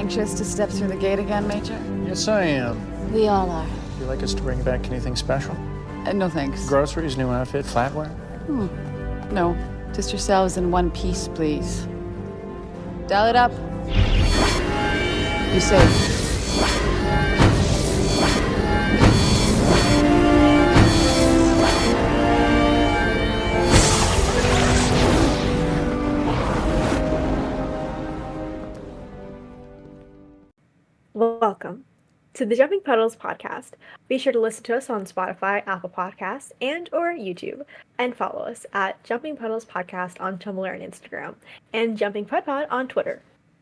anxious to step through the gate again, Major? Yes, I am. We all are. Would you like us to bring back anything special? No thanks. Groceries, new outfit, flatware? No, just yourselves in one piece, please. Dial it up. Be safe. Welcome to the Jumping Puddles podcast. Be sure to listen to us on Spotify, Apple Podcasts, and or YouTube, and follow us at Jumping Puddles Podcast on Tumblr and Instagram, and Jumping Pud Pod on Twitter.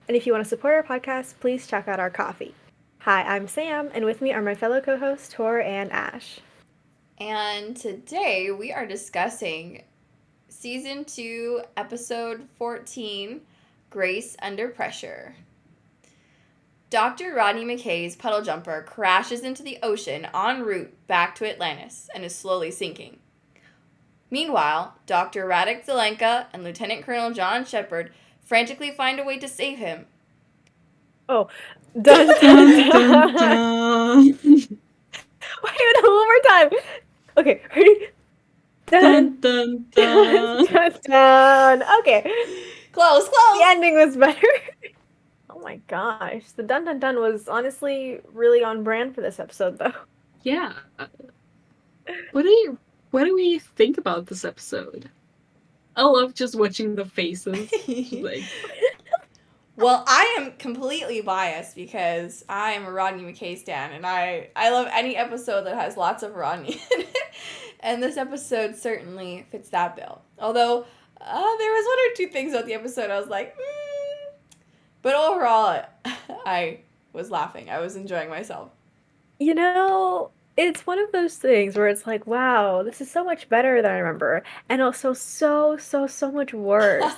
And if you want to support our podcast, please check out our coffee. Hi, I'm Sam, and with me are my fellow co-hosts Tor and Ash. And today we are discussing Season 2, Episode 14, Grace Under Pressure. Dr. Rodney McKay's puddle jumper crashes into the ocean en route back to Atlantis and is slowly sinking. Meanwhile, Dr. Radek Zelenka and Lieutenant Colonel John Sheppard frantically find a way to save him. Oh, dun dun dun dun. Wait, one more time. Okay, ready? Dun dun dun dun dun. Okay, Close. the ending was better. Oh my gosh, the dun dun dun was honestly really on brand for this episode, though. Yeah. What do we think about this episode? I love just watching the faces. Like, Well, I am completely biased because I am a Rodney McKay stan, and I love any episode that has lots of Rodney in it. And this episode certainly fits that bill. Although, there was one or two things about the episode I was like, But overall, I was laughing. I was enjoying myself. You know, it's one of those things where it's like, wow, this is so much better than I remember, and also so much worse.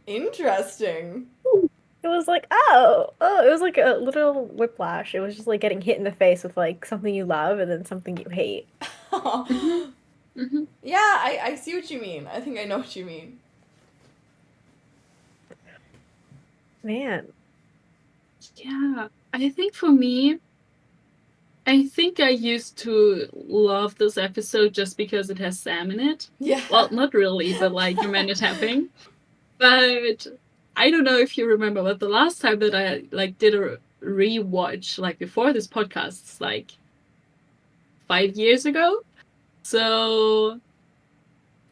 Interesting. It was like, oh, it was like a little whiplash. It was just like getting hit in the face with like something you love and then something you hate. mm-hmm. Yeah, I see what you mean. I think I know what you mean. Man. Yeah, I think for me, I think I used to love this episode just because it has Sam in it. Yeah. Well, not really, but like you managed tapping. But I don't know if you remember, but the last time that I like did a rewatch, like before this podcast, it's like 5 years ago. So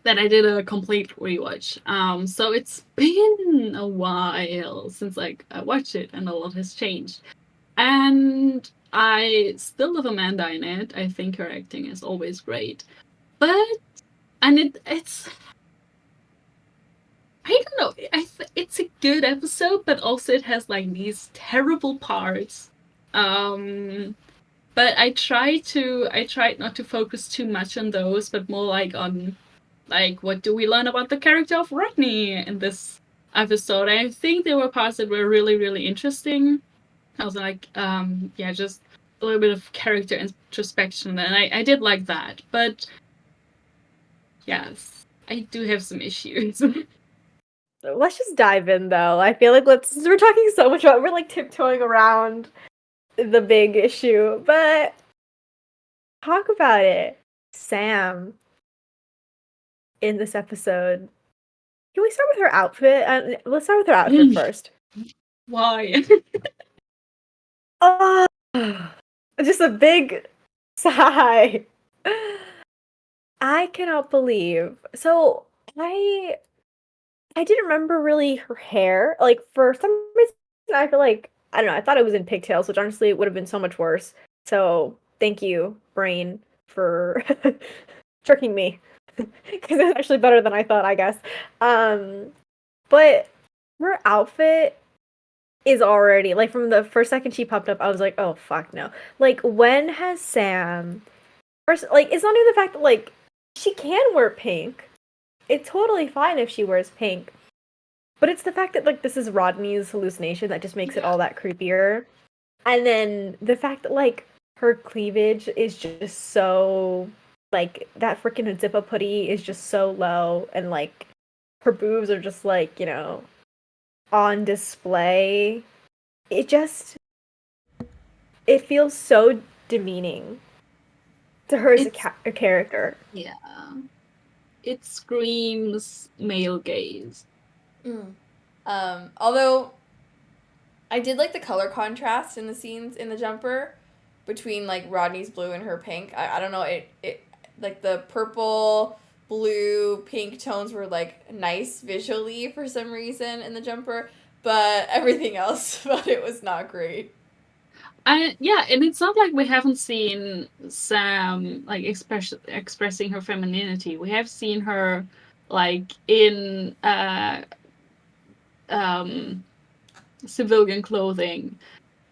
that I did a complete rewatch. So it's been a while since like I watched it, and a lot has changed. And I still love Amanda in it. I think her acting is always great. It's I don't know. It's a good episode, but also it has like these terrible parts. But I tried not to focus too much on those, but more like on like what do we learn about the character of Rodney in this episode. I think there were parts that were really, really interesting. I was like, just a little bit of character introspection, and I did like that. But yes, I do have some issues. Let's just dive in, though. I feel like we're talking so much about, we're like tiptoeing around the big issue, but talk about it. Sam in this episode. Can we start with her outfit? Let's start with her outfit first. Why? Oh, just a big sigh. I cannot believe. So I didn't remember really her hair. Like, for some reason, I feel like, I don't know, I thought it was in pigtails, which honestly would have been so much worse. So, thank you, brain, for tricking me. Because it's actually better than I thought, I guess. But her outfit is already, like, from the first second she popped up, I was like, oh, fuck no. Like, when has Sam... First, like, it's not even the fact that, like, she can wear pink. It's totally fine if she wears pink. But it's the fact that, like, this is Rodney's hallucination that just makes it all that creepier. And then the fact that, like, her cleavage is just so, like, that freaking zippa putty is just so low. And, like, her boobs are just, like, you know, on display, it feels so demeaning to her as a character. Yeah. It screams male gaze. Although I did like the color contrast in the scenes in the jumper between like Rodney's blue and her pink. I don't know, it like the purple, blue, pink tones were like nice visually for some reason in the jumper, but everything else about it was not great. And it's not like we haven't seen Sam like expressing her femininity. We have seen her like in civilian clothing.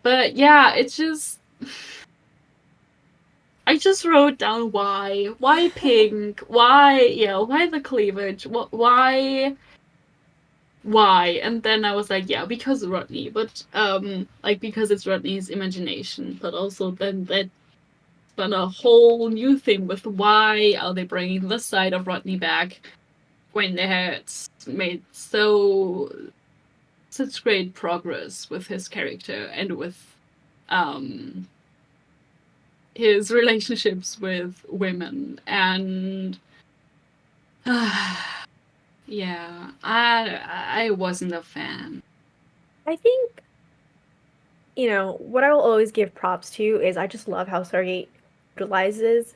But yeah, it's just I just wrote down why pink, why the cleavage, why, and then I was like, yeah, because Rodney, but like because it's Rodney's imagination, but also then that spun a whole new thing with why are they bringing this side of Rodney back when they had made such great progress with his character and with his relationships with women. And yeah, I wasn't a fan. I think, what I will always give props to is I just love how Stargate utilizes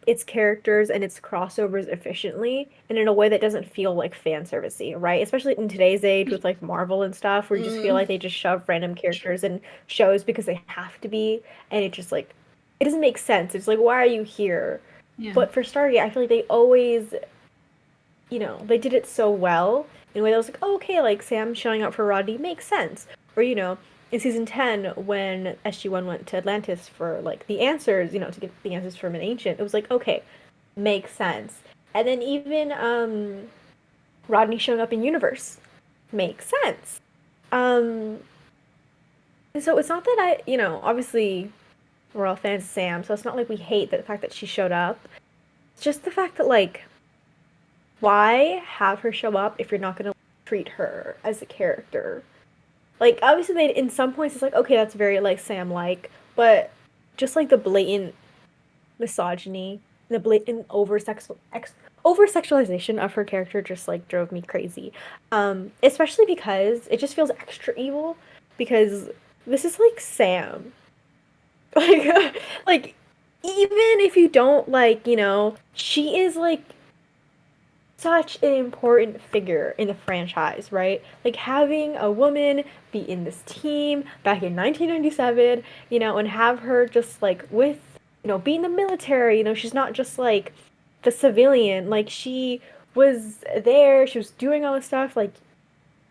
its characters and its crossovers efficiently and in a way that doesn't feel like fan servicey, right? Especially in today's age with like Marvel and stuff, where you just feel like they just shove random characters in shows because they have to be, and it just like it doesn't make sense. It's like, why are you here? Yeah. But for Stargate, I feel like they always, they did it so well in a way that was like, oh, okay, like Sam showing up for Rodney makes sense. Or, in season 10, when SG-1 went to Atlantis for, like, the answers, to get the answers from an ancient, it was like, okay, makes sense. And then even Rodney showing up in Universe makes sense. And so it's not that obviously we're all fans of Sam, so it's not like we hate the fact that she showed up. It's just the fact that, like, why have her show up if you're not going to treat her as a character? Like, obviously, in some points, it's like, okay, that's very, like, Sam-like, but just, like, the blatant misogyny, the blatant over-sexualization of her character just, like, drove me crazy. Especially because it just feels extra evil, because this is, like, Sam. Like, even if you don't, like, she is, like, such an important figure in the franchise, right? Like, having a woman be in this team back in 1997, and have her just, like, with, be in the military, she's not just, like, the civilian. Like, she was there, she was doing all this stuff, like,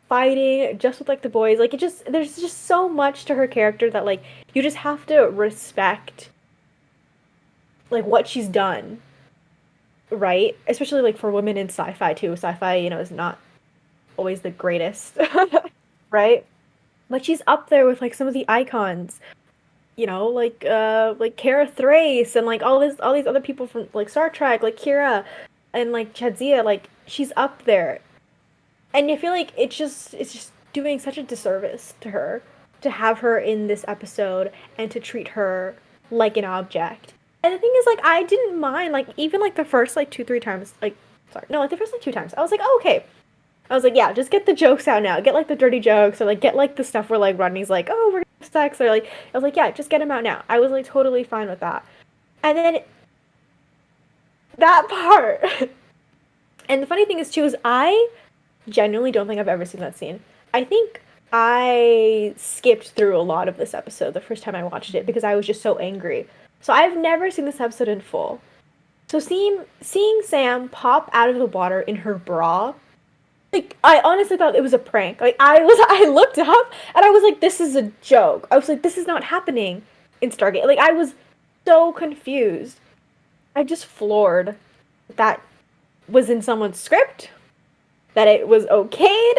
fighting just with, like, the boys. Like, there's just so much to her character that, like, you just have to respect, like, what she's done. Right? Especially, like, for women in sci-fi, too. Sci-fi, is not always the greatest, right? But she's up there with, like, some of the icons, like Kara Thrace and, like, all these other people from, like, Star Trek, like Kira and, like, Jadzia. Like, she's up there. And I feel like it's just doing such a disservice to her to have her in this episode and to treat her like an object. And the thing is, like, I didn't mind, like, even, like, the first, like, 2-3 times, like, the first, like, 2 times, I was like, oh, okay. I was like, yeah, just get the jokes out now. Get, like, the dirty jokes, or, like, get, like, the stuff where, like, Rodney's like, oh, we're gonna have sex, or, like, I was like, yeah, just get them out now. I was, like, totally fine with that. And then that part. And the funny thing is, too, is I genuinely don't think I've ever seen that scene. I think I skipped through a lot of this episode the first time I watched it because I was just so angry. So I've never seen this episode in full. So seeing Sam pop out of the water in her bra, like, I honestly thought it was a prank. Like, I looked up and I was like, this is a joke. I was like, this is not happening in Stargate. Like, I was so confused. I just floored that was in someone's script, that it was okayed,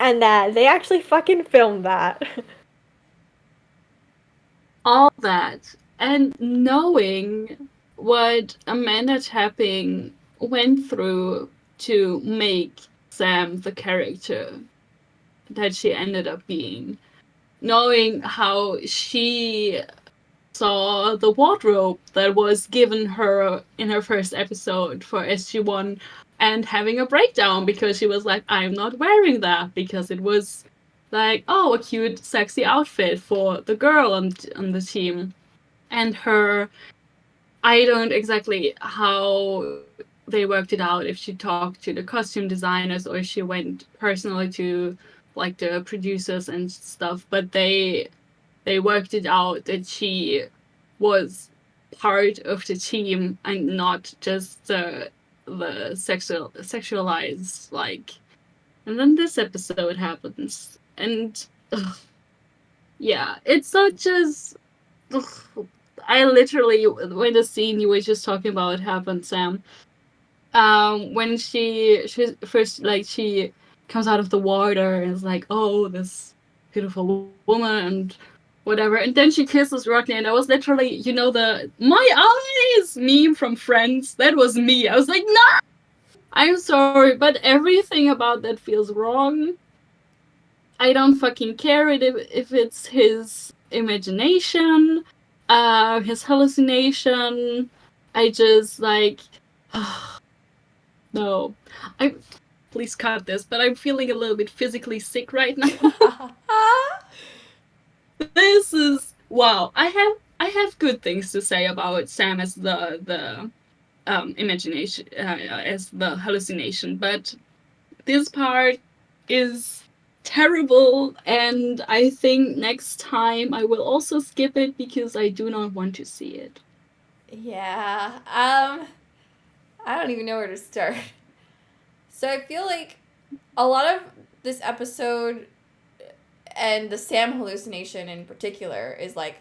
and that they actually fucking filmed that. All that. And knowing what Amanda Tapping went through to make Sam the character, that she ended up being. Knowing how she saw the wardrobe that was given her in her first episode for SG1 and having a breakdown because she was like, I'm not wearing that, because it was like, oh, a cute, sexy outfit for the girl on the team. And her, I don't exactly how they worked it out, if she talked to the costume designers or if she went personally to like the producers and stuff, but they worked it out that she was part of the team and not just the sexualized, like. And then this episode happens, and yeah, it's such as I literally, when the scene you were just talking about happened, Sam, when she first, like, she comes out of the water and is like, oh, this beautiful woman and whatever, and then she kisses Rodney, and I was literally, you know, the my eyes meme from Friends. That was me. I was like, no, I'm sorry, but everything about that feels wrong. I don't fucking care if it's his imagination, his hallucination. I just like, no. Please cut this, but I'm feeling a little bit physically sick right now. This is wow. I have good things to say about Sam as the imagination, as the hallucination, but this part is terrible, and I think next time I will also skip it because I do not want to see it. Yeah. I don't even know where to start. So I feel like a lot of this episode and the Sam hallucination in particular is like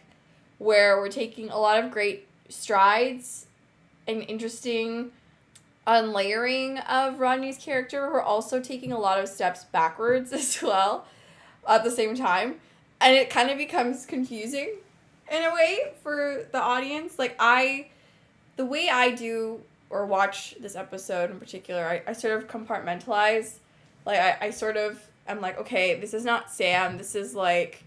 where we're taking a lot of great strides and interesting unlayering of Rodney's character. We're also taking a lot of steps backwards as well at the same time. And it kind of becomes confusing in a way for the audience. Like the way I do or watch this episode in particular, I sort of compartmentalize. Like I sort of, I'm like, okay, this is not Sam. This is like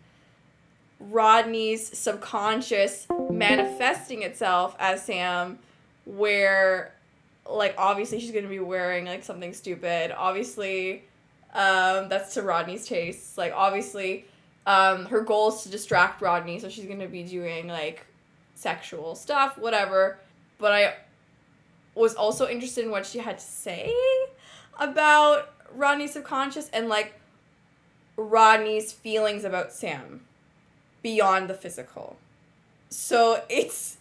Rodney's subconscious manifesting itself as Sam, where like obviously she's gonna be wearing like something stupid. Obviously, that's to Rodney's taste. Like obviously, her goal is to distract Rodney, so she's gonna be doing like sexual stuff, whatever. But I was also interested in what she had to say about Rodney's subconscious and like Rodney's feelings about Sam beyond the physical. So it's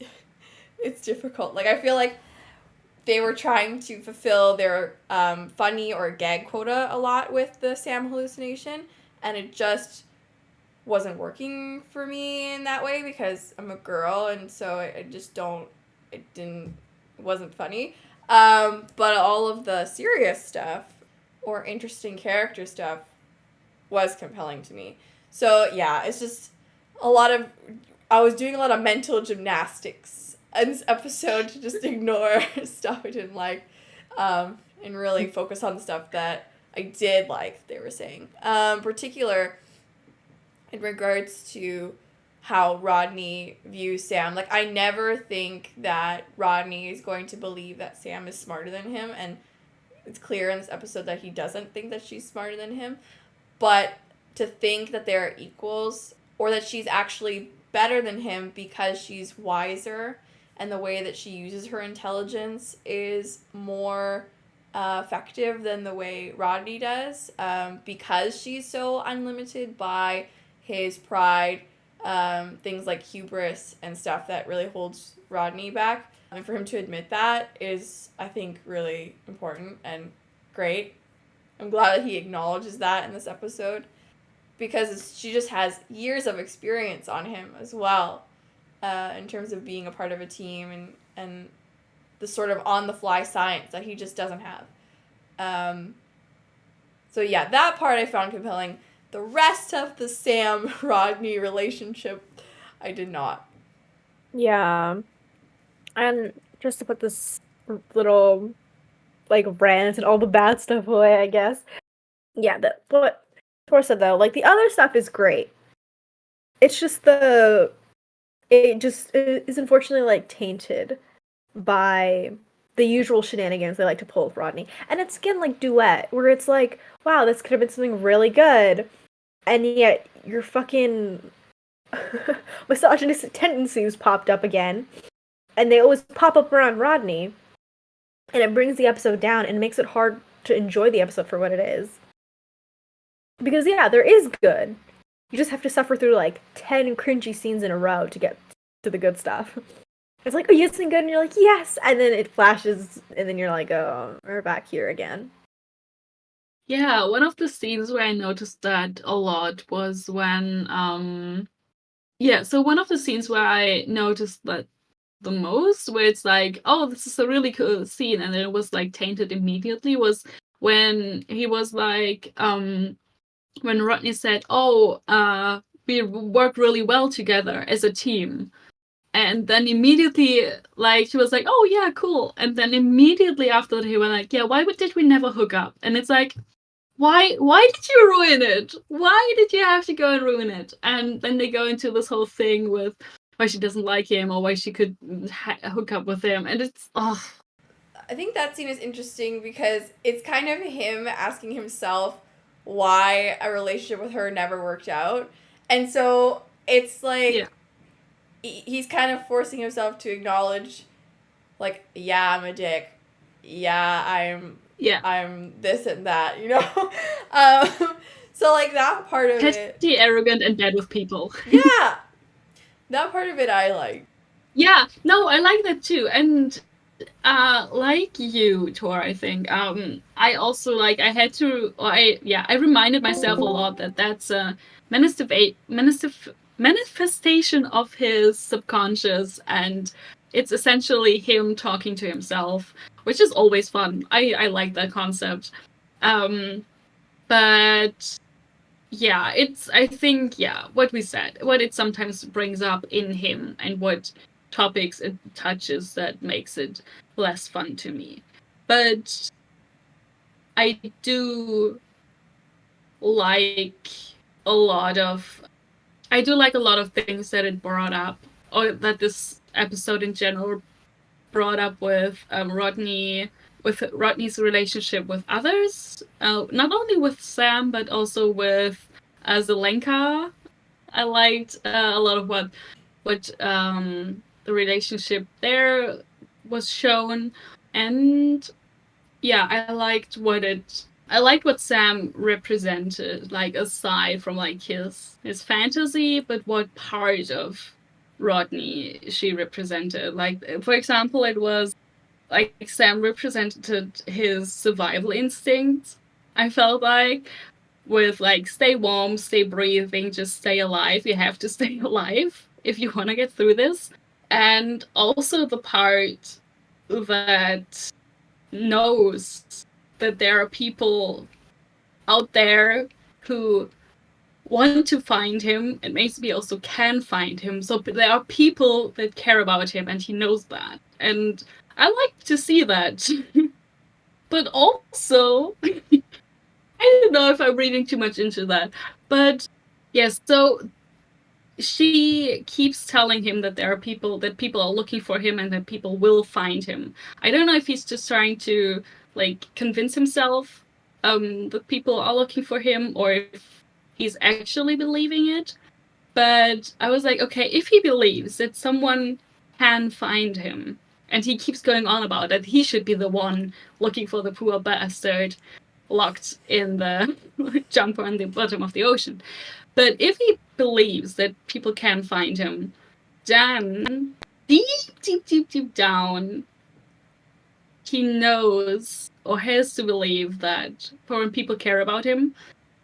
difficult. Like I feel like they were trying to fulfill their funny or gag quota a lot with the Sam hallucination, and it just wasn't working for me in that way because I'm a girl, and so I just don't. It wasn't funny. But all of the serious stuff or interesting character stuff was compelling to me. So yeah, it's just a lot of. I was doing a lot of mental gymnastics in this episode to just ignore stuff I didn't like, and really focus on the stuff that I did like they were saying. Particular in regards to how Rodney views Sam. Like, I never think that Rodney is going to believe that Sam is smarter than him, and it's clear in this episode that he doesn't think that she's smarter than him. But to think that they're equals, or that she's actually better than him because she's wiser, and the way that she uses her intelligence is more effective than the way Rodney does, because she's so unlimited by his pride, things like hubris and stuff that really holds Rodney back. And for him to admit that is, I think, really important and great. I'm glad that he acknowledges that in this episode, because she just has years of experience on him as well, in terms of being a part of a team and the sort of on-the-fly science that he just doesn't have. So yeah, that part I found compelling. The rest of the Sam-Rodney relationship, I did not. Yeah. And just to put this little, like, rant and all the bad stuff away, I guess. Yeah, what Torsa though, like the other stuff is great. It's just it just is unfortunately like tainted by the usual shenanigans they like to pull with Rodney. And it's again like Duet, where it's like, wow, this could have been something really good, and yet your fucking misogynistic tendencies popped up again, and they always pop up around Rodney, and it brings the episode down and makes it hard to enjoy the episode for what it is. Because yeah, there is good. You just have to suffer through like 10 cringy scenes in a row to get to the good stuff. It's like, oh, you something good, and you're like, yes, and then it flashes, and then you're like, oh, we're back here again. Yeah, one of the scenes where I noticed that a lot was when, so one of the scenes where I noticed that the most, where it's like, oh, this is a really cool scene, and then it was like tainted immediately, was when he was like, when Rodney said, oh, we work really well together as a team. And then immediately, like, she was like, oh, yeah, cool. And then immediately after that, he went like, yeah, why did we never hook up? And it's like, why did you ruin it? Why did you have to go and ruin it? And then they go into this whole thing with why she doesn't like him or why she could hook up with him. And it's, oh. I think that scene is interesting because it's kind of him asking himself why a relationship with her never worked out. And so it's like, he's kind of forcing himself to acknowledge, like, yeah, I'm a dick. Yeah, I'm this and that, you know? So, like, that part of it... Petty, arrogant, and bad with people. Yeah! That part of it I like. Yeah, no, I like that too. And, like you, Tor, I think, I also, like, I reminded myself a lot that that's a manifestation of his subconscious, and it's essentially him talking to himself, which is always fun. I like that concept. But yeah, I think what we said, what it sometimes brings up in him and what topics it touches that makes it less fun to me. But I do like a lot of things that it brought up, or that this episode in general brought up with Rodney, with Rodney's relationship with others, not only with Sam but also with Zelenka. I liked a lot of what the relationship there was shown, and I liked what Sam represented, like, aside from, like, his fantasy, but what part of Rodney she represented. Like, for example, it was, like, Sam represented his survival instinct, I felt like, with, like, stay warm, stay breathing, just stay alive. You have to stay alive if you want to get through this. And also the part that knows that there are people out there who want to find him and maybe also can find him. So there are people that care about him, and he knows that. And I like to see that. But also, I don't know if I'm reading too much into that. But yes, so she keeps telling him that there are people are looking for him and that people will find him. I don't know if he's just trying to, like, convince himself that people are looking for him, or if he's actually believing it. But I was like, okay, if he believes that someone can find him, and he keeps going on about that he should be the one looking for the poor bastard locked in the jumper on the bottom of the ocean. But if he believes that people can find him, then deep down, he knows or has to believe that foreign people care about him.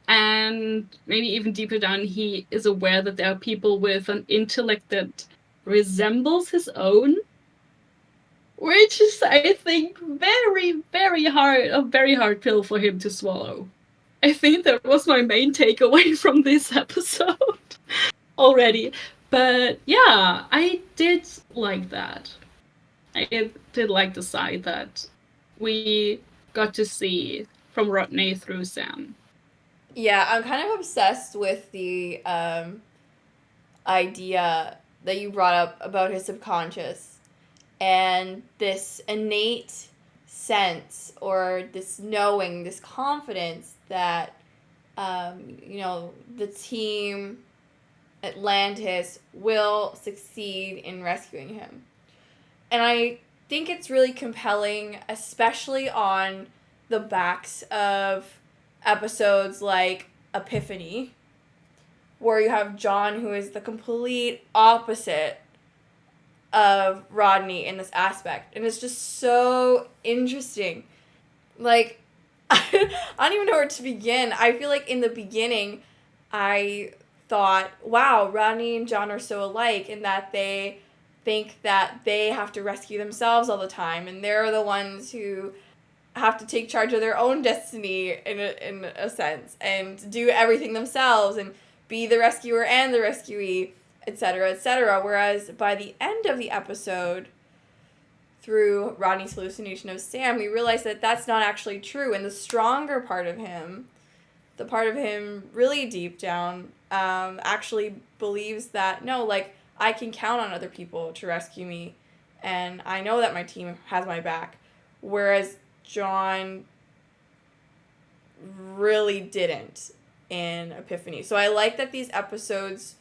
And maybe even deeper down, he is aware that there are people with an intellect that resembles his own. Which is, I think, very, very hard, a very hard pill for him to swallow. I think that was my main takeaway from this episode already. But yeah, I did like that. I did like the side that we got to see from Rodney through Sam. Yeah, I'm kind of obsessed with the idea that you brought up about his subconscious and this innate sense or this knowing, this confidence that, the team Atlantis will succeed in rescuing him. And I think it's really compelling, especially on the backs of episodes like Epiphany, where you have John, who is the complete opposite of Rodney in this aspect. And it's just so interesting. Like, I don't even know where to begin. I feel like in the beginning, I thought, wow, Rodney and John are so alike in that they think that they have to rescue themselves all the time. And they're the ones who have to take charge of their own destiny in a sense and do everything themselves and be the rescuer and the rescuee, etc., etc. Whereas by the end of the episode, through Rodney's hallucination of Sam, we realize that that's not actually true. And the stronger part of him, the part of him really deep down, actually believes that, no, like, I can count on other people to rescue me. And I know that my team has my back. Whereas John really didn't in Epiphany. So I like that these episodes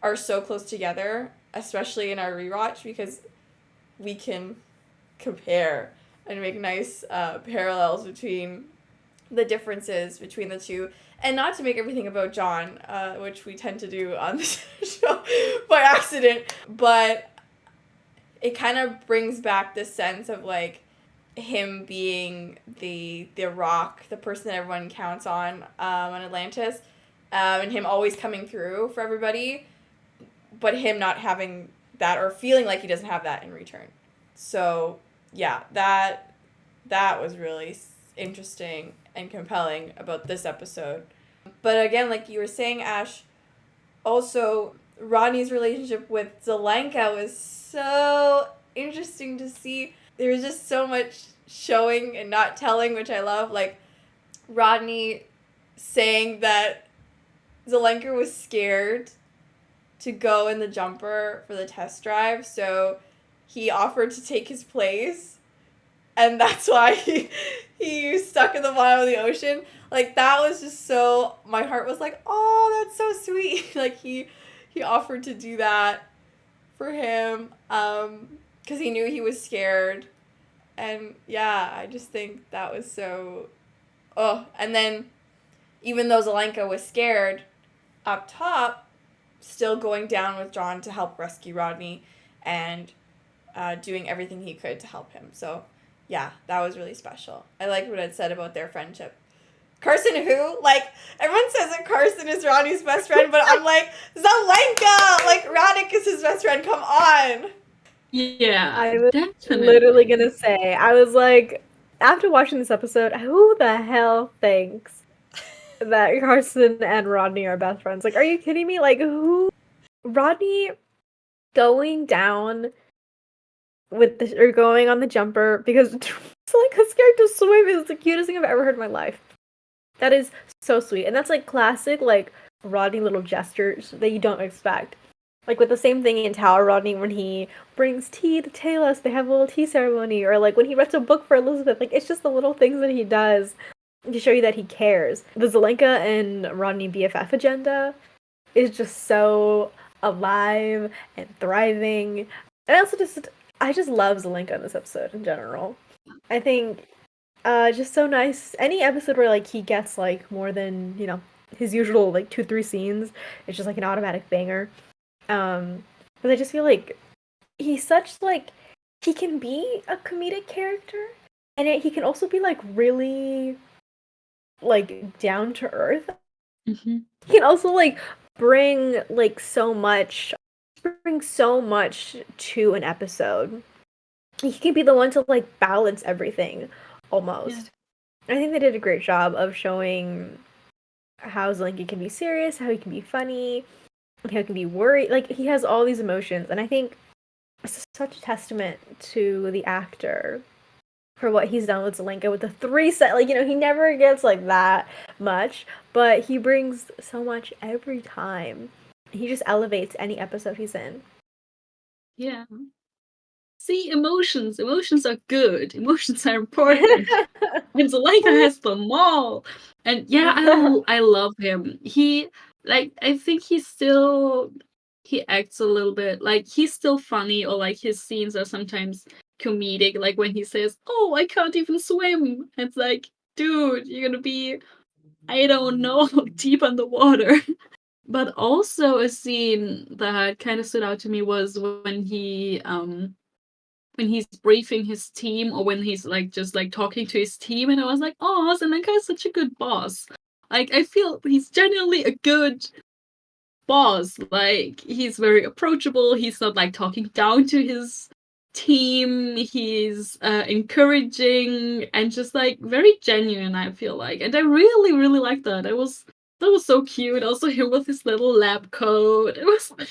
are so close together, especially in our rewatch, because we can compare and make nice parallels between the differences between the two, and not to make everything about John, which we tend to do on this show by accident, but it kind of brings back this sense of like him being the rock, the person that everyone counts on Atlantis, and him always coming through for everybody, but him not having that or feeling like he doesn't have that in return. So yeah, that was really interesting and compelling about this episode. But again, like you were saying, Ash, also Rodney's relationship with Zelenka was so interesting to see. There was just so much showing and not telling, which I love. Like Rodney saying that Zelenka was scared to go in the jumper for the test drive, so he offered to take his place, and that's why he stuck in the bottom of the ocean. Like, that was just so, my heart was like, oh, that's so sweet. Like, he offered to do that for him, because he knew he was scared. And yeah, I just think that was so, and then even though Zelenka was scared, up top, still going down with John to help rescue Rodney and doing everything he could to help him. So yeah, that was really special. I liked what it said about their friendship. Carson who? Like, everyone says that Carson is Rodney's best friend, but I'm like, Zelenka! Like, Roddick is his best friend, come on! Yeah, I was definitely. literally gonna say, I was like, after watching this episode, who the hell thinks that Carson and Rodney are best friends? Like, are you kidding me? Like, who? Rodney going down with or going on the jumper because Zelenka's scared to swim is the cutest thing I've ever heard in my life. That is so sweet. And that's like classic, like, Rodney little gestures that you don't expect. Like with the same thing in Tower Rodney when he brings tea to Teyla, so they have a little tea ceremony, or like when he writes a book for Elizabeth. Like, it's just the little things that he does to show you that he cares. The Zelenka and Rodney BFF agenda is just so alive and thriving. And I just love Zelenka in this episode in general. I think just so nice. Any episode where like he gets like more than, his usual like 2-3 scenes, it's just like an automatic banger. But I just feel like he's such like, he can be a comedic character, and he can also be like really like down to earth. Mm-hmm. He can also like bring so much to an episode. He can be the one to like balance everything almost. Yeah. I think they did a great job of showing how Zelenka can be serious, how he can be funny, how he can be worried. Like, he has all these emotions, and I think it's such a testament to the actor for what he's done with Zelenka with the 3 set. Like, he never gets like that much, but he brings so much every time. He just elevates any episode he's in. Yeah. See, emotions are good. Emotions are important. And Zelenka has them all. And yeah, I love him. I think he acts a little bit like he's still funny, or like his scenes are sometimes comedic, like when he says, "Oh, I can't even swim." It's like, dude, you're gonna be, I don't know, deep underwater. But also a scene that kind of stood out to me was when he's briefing his team, or when he's like just like talking to his team, and I was like, oh, Zelenka is such a good boss. Like, I feel he's genuinely a good boss. Like, he's very approachable. He's not like talking down to his team. He's encouraging and just like very genuine, I feel like. And I really, really like that. That was so cute. Also him with his little lab coat. Honestly,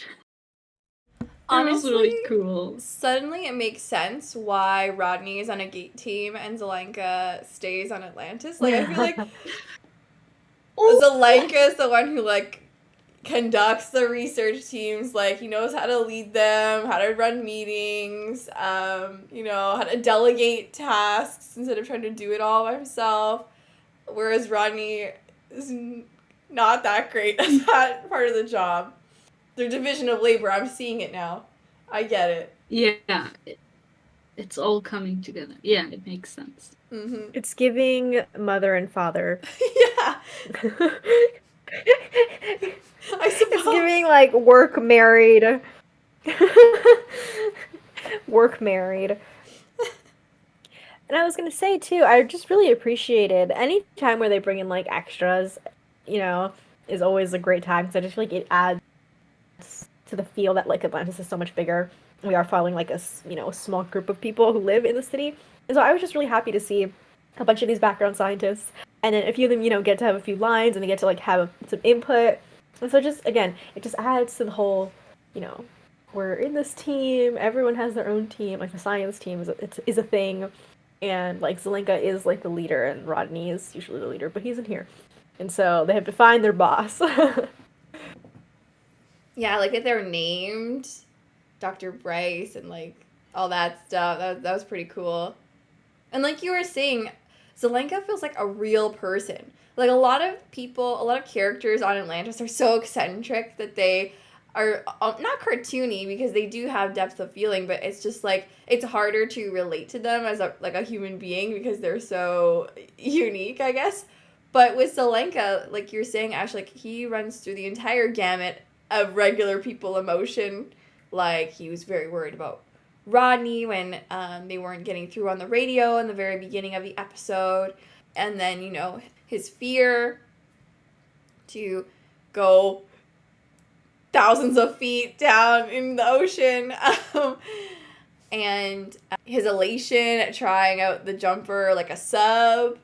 it was really cool. Suddenly it makes sense why Rodney is on a gate team and Zelenka stays on Atlantis. Like, I feel like Zelenka is the one who, like, conducts the research teams. Like, he knows how to lead them, how to run meetings, how to delegate tasks instead of trying to do it all by himself. Whereas Rodney is not that great at that part of the job. Their division of labor, I'm seeing it now. I get it. Yeah, it's all coming together. Yeah, it makes sense. Mm-hmm. It's giving mother and father. Yeah. I suppose. It's giving, like, work married. Work married. And I was gonna say, too, I just really appreciated any time where they bring in, like, extras, is always a great time, because I just feel like it adds to the feel that, like, Atlantis is so much bigger. We are following, like, a small group of people who live in the city. And so I was just really happy to see a bunch of these background scientists, and then a few of them, get to have a few lines, and they get to, like, have some input. And so just, again, it just adds to the whole, we're in this team, everyone has their own team, like, the science team is a thing, and, like, Zelenka is, like, the leader, and Rodney is usually the leader, but he's in here. And so they have to find their boss. Yeah, like that they're named Dr. Bryce and like all that stuff. That was pretty cool. And like you were saying, Zelenka feels like a real person. Like a lot of characters on Atlantis are so eccentric that they are not cartoony, because they do have depth of feeling, but it's just like it's harder to relate to them as a human being because they're so unique, I guess. But with Zelenka, like you're saying, Ash, like he runs through the entire gamut of regular people emotion. Like he was very worried about Rodney when they weren't getting through on the radio in the very beginning of the episode. And then, his fear to go thousands of feet down in the ocean. And his elation at trying out the jumper like a sub.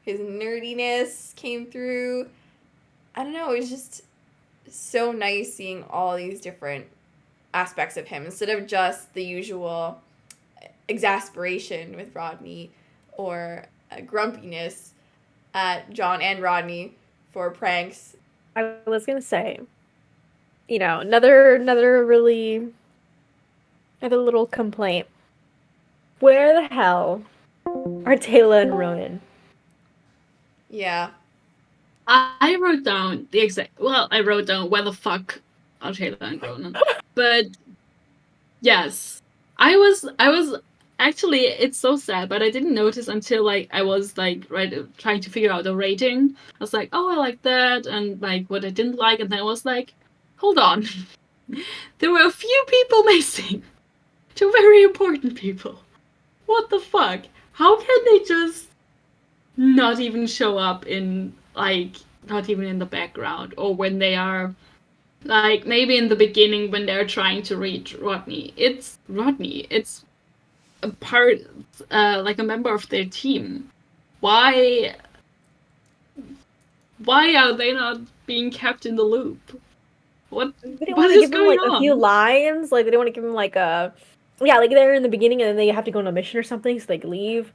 His nerdiness came through. I don't know, it was just so nice seeing all these different aspects of him instead of just the usual exasperation with Rodney or grumpiness at John and Rodney for pranks. I was gonna say, another little complaint. Where the hell are Teyla and Ronon? Yeah. I wrote down I wrote down where the fuck are Teyla and Ronon. But yes, I was actually, it's so sad, but I didn't notice until like I was like trying to figure out the rating. I was like, oh, I like that, and like what I didn't like, and then I was like, hold on, there were a few people missing, 2 very important people. What the fuck? How can they just not even show up in like not even in the background, or when they are like maybe in the beginning when they're trying to reach Rodney? It's Rodney. It's a part, like a member of their team. Why are they not being kept in the loop? What is going on? A few lines, like they don't want to give him like a like they're in the beginning and then they have to go on a mission or something, so they leave.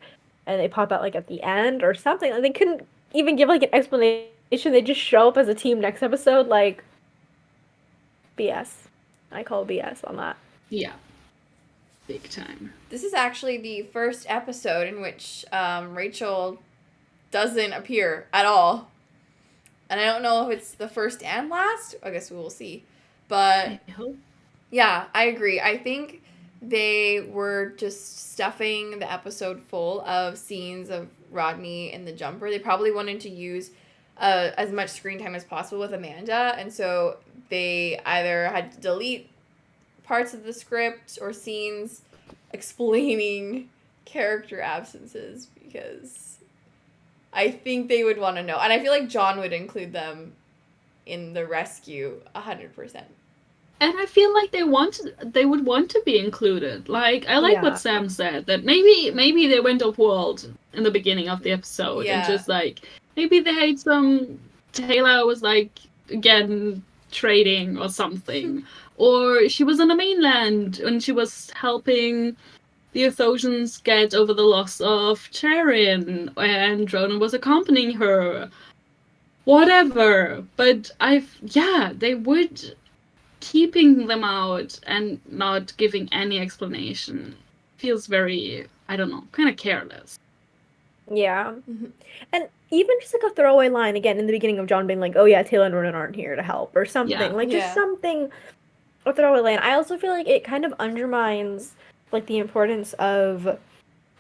and they pop out like at the end or something. Like, they couldn't even give like an explanation. They just show up as a team next episode. Like, BS. I call BS on that. Yeah. Big time. This is actually the first episode in which Rachel doesn't appear at all. And I don't know if it's the first and last. I guess we will see. But I hope. yeah, I agree. I think they were just stuffing the episode full of scenes of Rodney in the jumper. They probably wanted to use as much screen time as possible with Amanda. And so they either had to delete parts of the script or scenes explaining character absences, because I think they would want to know. And I feel like John would include them in the rescue 100%. And I feel like they would want to be included. Like, I like what Sam said, that maybe they went off world in the beginning of the episode and just like maybe they had some Teyla was like again trading or something. Or she was on the mainland and she was helping the Athosians get over the loss of Charin, and Ronan was accompanying her. Whatever. But they would, keeping them out and not giving any explanation feels very, I don't know, kind of careless. Yeah. Mm-hmm. And even just like a throwaway line again in the beginning of John being like, oh yeah, Teyla and Ronon aren't here to help or something. Yeah. Like just something, a throwaway line. I also feel like it kind of undermines like the importance of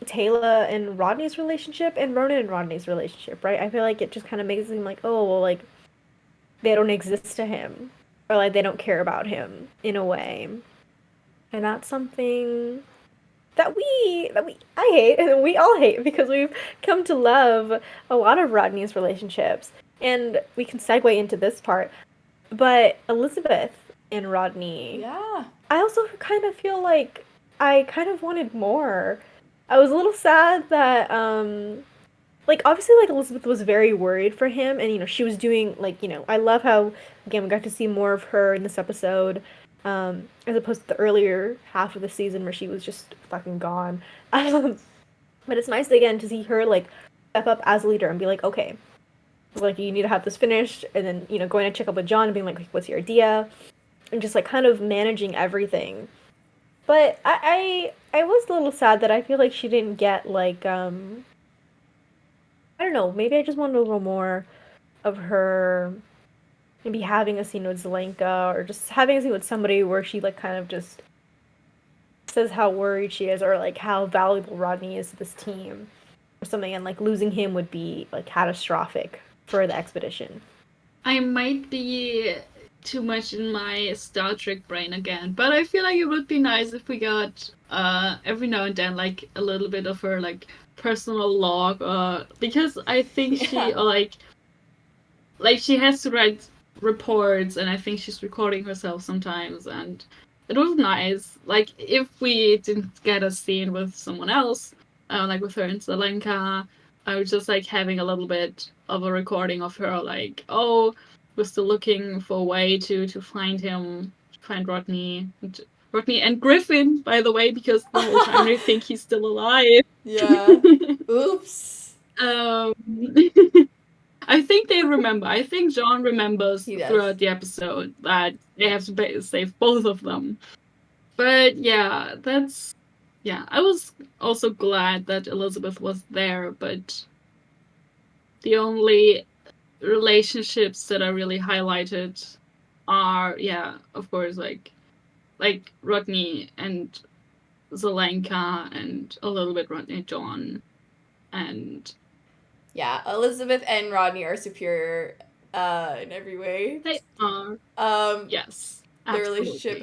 Teyla and Rodney's relationship and Ronan and Rodney's relationship, right? I feel like it just kind of makes it seem like, oh, well, like they don't exist to him, or like they don't care about him in a way. And that's something that I hate, and we all hate, because we've come to love a lot of Rodney's relationships. And we can segue into this part. But Elizabeth and Rodney, Yeah. I also kind of feel like I kind of wanted more. I was a little sad that, like, obviously, like, Elizabeth was very worried for him, and, you know, she was doing, like, you know, I love how, again, we got to see more of her in this episode, as opposed to the earlier half of the season where she was just fucking gone. But it's nice, again, to see her, like, step up as a leader and be like, okay, like, you need to have this finished, and then, you know, going to check up with John and being like, what's your idea? And just, like, kind of managing everything. But I was a little sad that I feel like she didn't get, like, I don't know, maybe I just wanted a little more of her maybe having a scene with Zelenka, or just having a scene with somebody where she, like, kind of just says how worried she is, or, like, how valuable Rodney is to this team, or something, and, like, losing him would be, like, catastrophic for the expedition. I might be too much in my Star Trek brain again, but I feel like it would be nice if we got every now and then like a little bit of her like personal log, because I think she like she has to write reports, and I think she's recording herself sometimes, and it was nice like if we didn't get a scene with someone else, like with her and Zelenka, I was just like having a little bit of a recording of her like, oh, we're still looking for a way to find him, find Rodney and Griffin, by the way, because the whole time I think he's still alive. Yeah. Oops. I think they remember. I think John remembers throughout the episode that they have to save both of them. But yeah, I was also glad that Elizabeth was there, but the only relationships that are really highlighted are, of course, like Rodney and Zelenka, and a little bit Rodney and John, and Elizabeth and Rodney are superior in every way. They are. Yes. The relationship.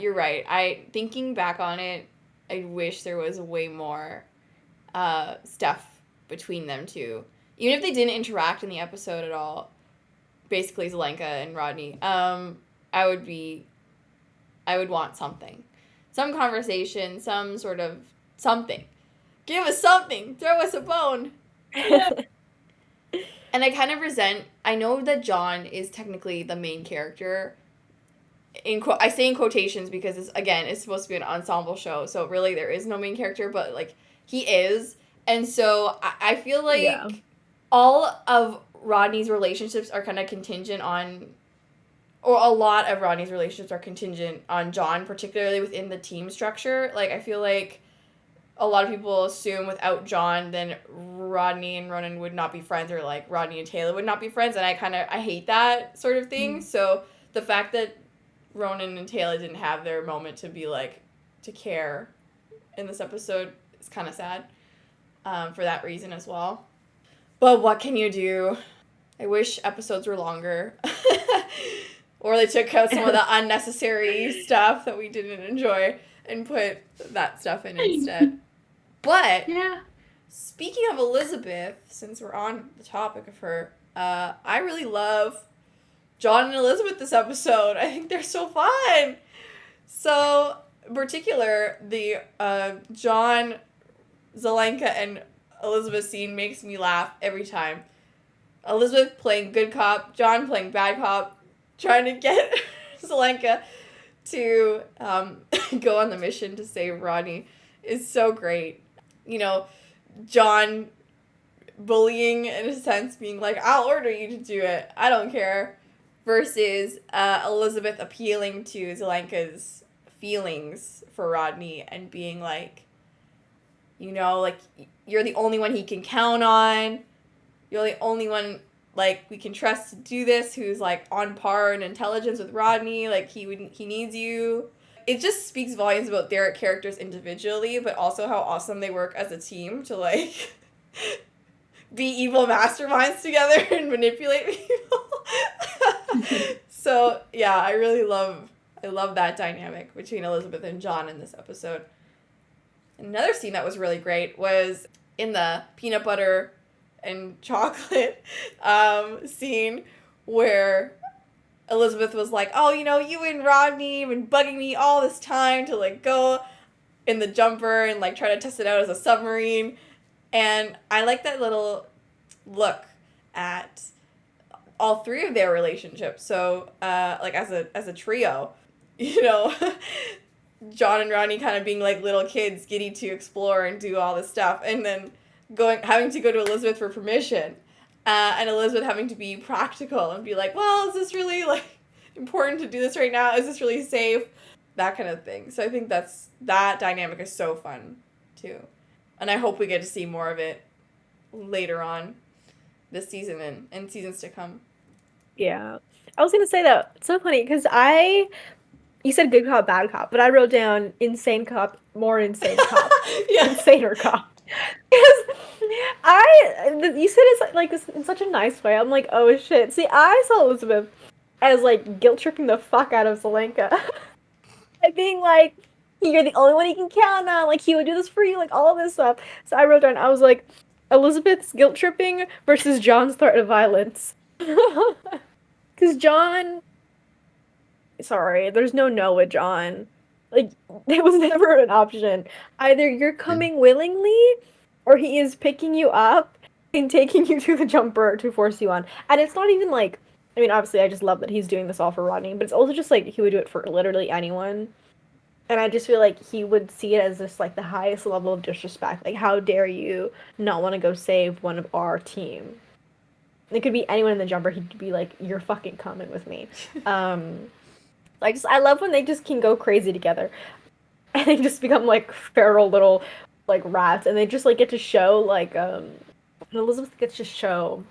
You're right. Thinking back on it, I wish there was way more stuff between them two. Even if they didn't interact in the episode at all, basically Zelenka and Rodney, I would want something. Some conversation, some sort of something. Give us something! Throw us a bone! And I kind of resent, I know that John is technically the main character. I say in quotations because, it's supposed to be an ensemble show, so really there is no main character, but, like, he is. And so I feel like Yeah. all of Rodney's relationships are kind of contingent on, or a lot of Rodney's relationships are contingent on John, particularly within the team structure. Like, I feel like a lot of people assume without John, then Rodney and Ronon would not be friends, or like Rodney and Teyla would not be friends, and I hate that sort of thing. So the fact that Ronon and Teyla didn't have their moment to be like, to care in this episode is kind of sad, for that reason as well. But what can you do? I wish episodes were longer. Or they took out some of the unnecessary stuff that we didn't enjoy and put that stuff in instead. But Yeah. speaking of Elizabeth, since we're on the topic of her, I really love John and Elizabeth this episode. I think they're so fun. So, in particular, the John, Zelenka, and Elizabeth scene makes me laugh every time. Elizabeth playing good cop, John playing bad cop, trying to get Zelenka to go on the mission to save Rodney is so great. You know, John bullying, in a sense, being like, I'll order you to do it, I don't care, versus Elizabeth appealing to Zelenka's feelings for Rodney and being like, you know, like, you're the only one he can count on, you're the only one, like, we can trust to do this, who's, like, on par in intelligence with Rodney, like, he needs you. It just speaks volumes about their characters individually, but also how awesome they work as a team to, like, be evil masterminds together and manipulate people. So, yeah, I love that dynamic between Elizabeth and John in this episode. Another scene that was really great was in the peanut butter and chocolate scene where Elizabeth was like, oh, you know, you and Rodney have been bugging me all this time to, like, go in the jumper and, like, try to test it out as a submarine. And I like that little look at all three of their relationships. So, like, as a trio, you know, John and Rodney kind of being like little kids, giddy to explore and do all this stuff, and then having to go to Elizabeth for permission, and Elizabeth having to be practical and be like, well, is this really, like, important to do this right now? Is this really safe? That kind of thing. So I think that dynamic is so fun too, and I hope we get to see more of it later on this season and seasons to come. Yeah. I was going to say that. It's so funny because you said good cop, bad cop, but I wrote down insane cop, more insane cop, Yeah. insaner cop. Because you said it's like this in such a nice way. I'm like, oh shit. See, I saw Elizabeth as like guilt tripping the fuck out of Zelenka. And being like, you're the only one he can count on, like he would do this for you, like all of this stuff. So I wrote down, I was like, Elizabeth's guilt tripping versus John's threat of violence. Because John, sorry, there's no with John. Like, it was never an option. Either you're coming willingly, or he is picking you up and taking you to the jumper to force you on. And it's not even like, I mean, obviously I just love that he's doing this all for Rodney, but it's also just like he would do it for literally anyone. And I just feel like he would see it as this, like, the highest level of disrespect. Like, how dare you not want to go save one of our team? It could be anyone in the jumper. He'd be like, you're fucking coming with me. I love when they just can go crazy together. And they just become, like, feral little, like, rats. And they just, like, get to show, like, and Elizabeth gets to show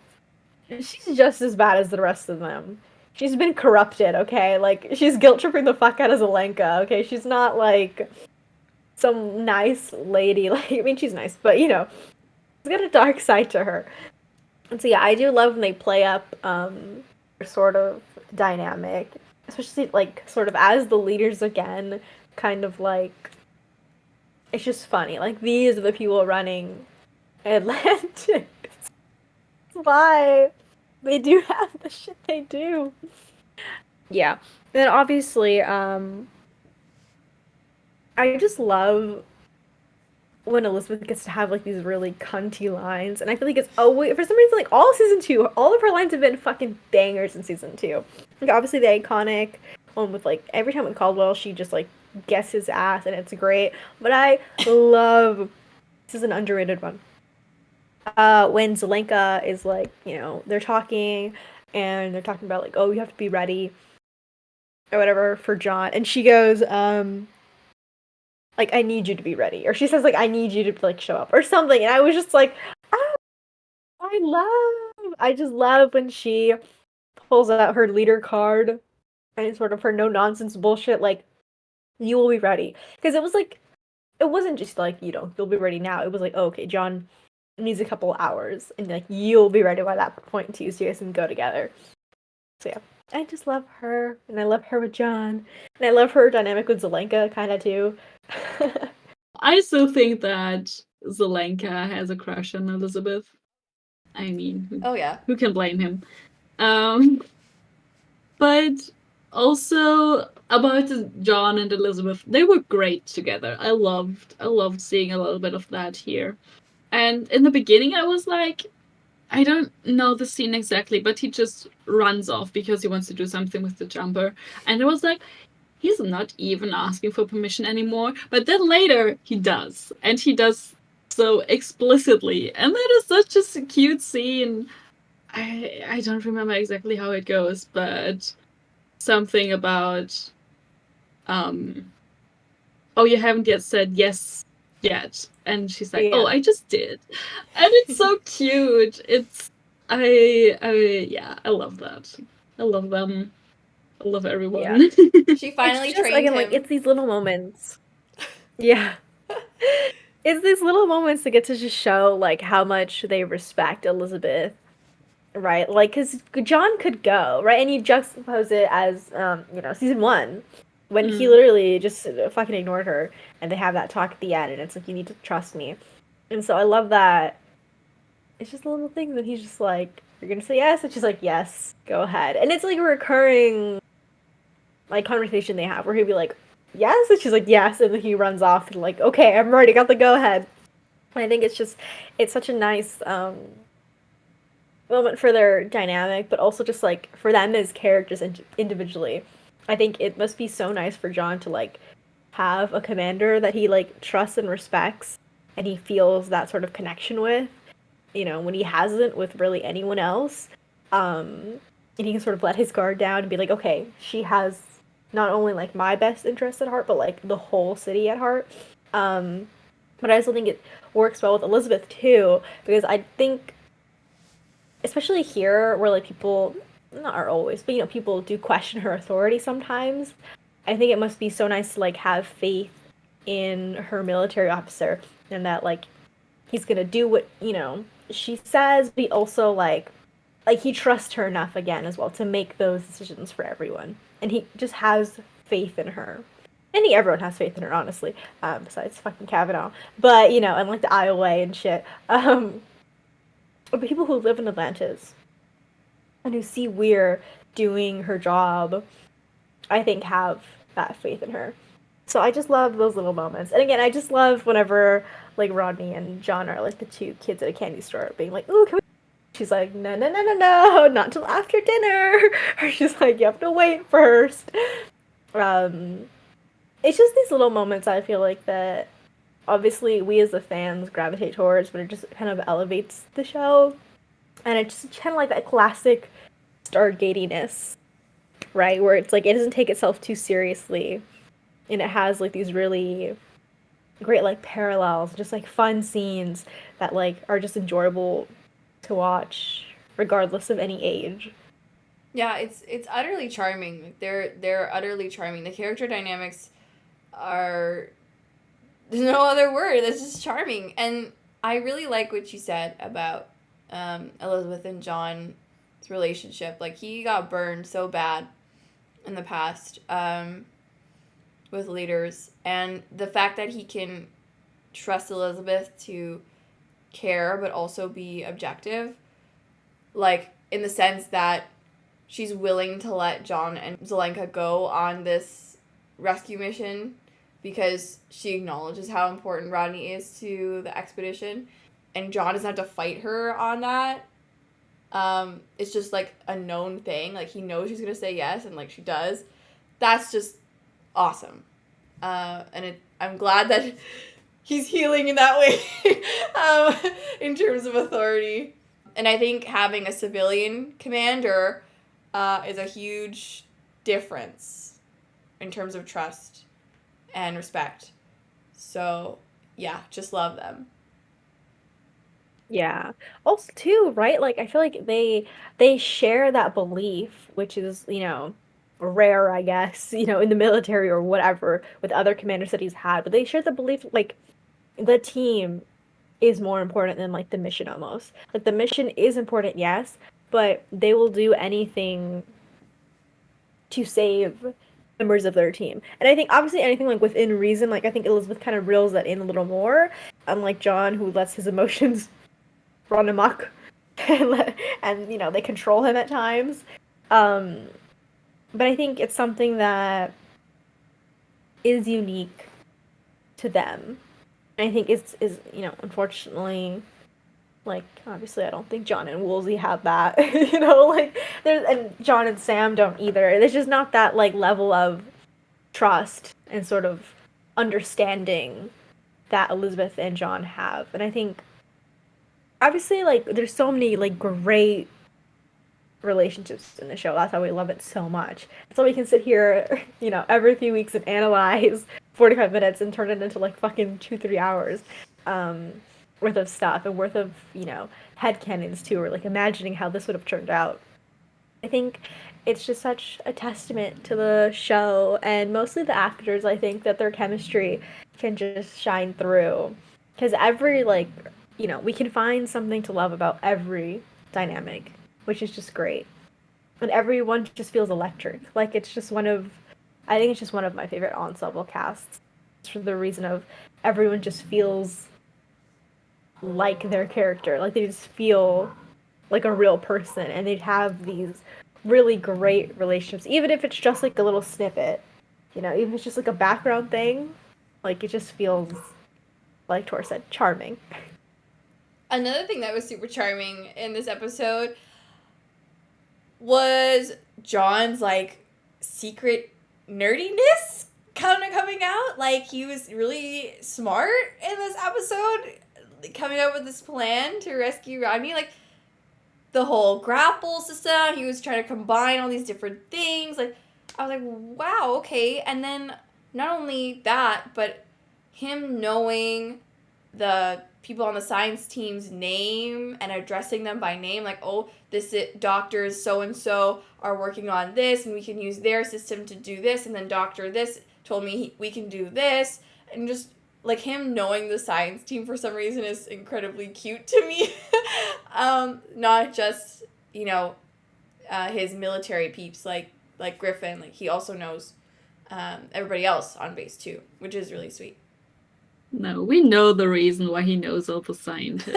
she's just as bad as the rest of them. She's been corrupted, okay? Like, she's guilt-tripping the fuck out of Zelenka, okay? She's not, like, some nice lady. Like, I mean, she's nice, but, you know, she's got a dark side to her. And so, yeah, I do love when they play up sort of dynamic. Especially, like, sort of as the leaders again, kind of, like, it's just funny. Like, these are the people running Atlantis. Why? They do have the shit they do. Yeah. And then obviously, I just love when Elizabeth gets to have, like, these really cunty lines. And I feel like it's always, for some reason, like, all season 2, all of her lines have been fucking bangers in season 2. Like, obviously the iconic one with, like, every time with Caldwell, she just, like, gets his ass, and it's great. But I love, this is an underrated one. when Zelenka is like, they're talking and they're talking about like, oh, you have to be ready or whatever for John, and she goes, like, I need you to be ready, or she says like, I need you to like show up or something, and I was just like, ah, I just love when she pulls out her leader card and sort of her no nonsense bullshit, like, you will be ready, because it was like, it wasn't just like, you'll be ready now. It was like, oh, okay, John needs a couple hours, and like, you'll be ready by that point too, so you guys can go together. So yeah, I just love her, and I love her with John, and I love her dynamic with Zelenka kind of too. I still think that Zelenka has a crush on Elizabeth. I mean, Oh yeah. who can blame him? But also about John and Elizabeth, they were great together. I loved seeing a little bit of that here. And in the beginning, I was like, I don't know the scene exactly, but he just runs off because he wants to do something with the jumper. And I was like, he's not even asking for permission anymore. But then later, he does. And he does so explicitly. And that is such a cute scene. I don't remember exactly how it goes, but something about, oh, you haven't yet said yes yet. And she's like, oh, I just did. And it's so cute. I love that. I love them. I love everyone. Yeah. She finally just, trained again, him. like, it's these little moments. Yeah. It's these little moments that get to just show, like, how much they respect Elizabeth, right? Like, because John could go, right? And you juxtapose it as, season 1, when he literally just fucking ignored her, and they have that talk at the end, and it's like, you need to trust me. And so I love that. It's just a little thing that he's just like, you're gonna say yes? And she's like, yes, go ahead. And it's like a recurring, like, conversation they have, where he'll be like, yes? And she's like, yes, and then he runs off, and like, okay, I'm ready, got the go-ahead. And I think it's such a nice, moment for their dynamic, but also just, like, for them as characters individually. I think it must be so nice for John to, like, have a commander that he, like, trusts and respects, and he feels that sort of connection with, when he hasn't with really anyone else. And he can sort of let his guard down and be like, okay, she has not only, like, my best interest at heart, but, like, the whole city at heart. But I also think it works well with Elizabeth, too, because I think, especially here, where, like, people, not are always, but, people do question her authority sometimes, I think it must be so nice to, like, have faith in her military officer, and that, like, he's gonna do what, she says, but he also, like, he trusts her enough, again, as well, to make those decisions for everyone. And he just has faith in her. I think everyone has faith in her, honestly, besides fucking Kavanaugh. But, and, like, the Iowa and shit. But people who live in Atlantis and who see Weir doing her job, I think, have that faith in her. So I just love those little moments. And again, I just love whenever, like, Rodney and John are, like, the two kids at a candy store being like, ooh, can we... She's like, no, not till after dinner. Or she's like, you have to wait first. It's just these little moments I feel like that obviously we as the fans gravitate towards, but it just kind of elevates the show. And it's just kind of like that classic Stargatiness, right? Where it's like, it doesn't take itself too seriously. And it has, like, these really great, like, parallels, just, like, fun scenes that, like, are just enjoyable to watch, regardless of any age. Yeah, it's utterly charming. Like, they're utterly charming. The character dynamics are, there's no other word. That's just charming. And I really like what you said about Elizabeth and John's relationship. Like, he got burned so bad in the past with leaders, and the fact that he can trust Elizabeth to care but also be objective, like, in the sense that she's willing to let John and Zelenka go on this rescue mission because she acknowledges how important Rodney is to the expedition, and John doesn't have to fight her on that. It's just, like, a known thing. Like, he knows she's gonna say yes, and, like, she does. That's just awesome. I'm glad that he's healing in that way in terms of authority. And I think having a civilian commander is a huge difference in terms of trust and respect. So, yeah, just love them. Yeah. Also, too, right? Like, I feel like they share that belief, which is, rare, I guess, in the military or whatever, with other commanders that he's had. But they share the belief, like, the team is more important than, like, the mission almost. Like, the mission is important, yes, but they will do anything to save members of their team. And I think obviously anything like within reason, like I think Elizabeth kind of reels that in a little more, unlike John, who lets his emotions run amok and they control him at times. But I think it's something that is unique to them. And I think is unfortunately, like, obviously I don't think John and Woolsey have that, like, and John and Sam don't either. There's just not that, like, level of trust and sort of understanding that Elizabeth and John have. And I think, obviously, like, there's so many, like, great relationships in the show. That's why we love it so much. So we can sit here, every few weeks and analyze 45 minutes and turn it into, like, fucking 2-3 hours. Worth of stuff and worth of, headcanons too, or like imagining how this would have turned out. I think it's just such a testament to the show and mostly the actors. I think that their chemistry can just shine through because every, like, we can find something to love about every dynamic, which is just great. And everyone just feels electric. Like, I think it's just one of my favorite ensemble casts for the reason of everyone just feels like their character, like they just feel like a real person, and they'd have these really great relationships, even if it's just like a little snippet, even if it's just like a background thing, like it just feels, like Tor said, charming. Another thing that was super charming in this episode was John's, like, secret nerdiness kind of coming out. Like, he was really smart in this episode, coming up with this plan to rescue Rodney. Like, the whole grapple system, he was trying to combine all these different things. Like, I was like, wow, okay. And then not only that, but him knowing the people on the science team's name and addressing them by name, like, oh, doctors so-and-so are working on this, and we can use their system to do this, and then Dr. this told me we can do this, and just, like, him knowing the science team for some reason is incredibly cute to me. Not just, his military peeps, like Griffin, like, he also knows everybody else on base, too, which is really sweet. No, we know the reason why he knows all the scientists.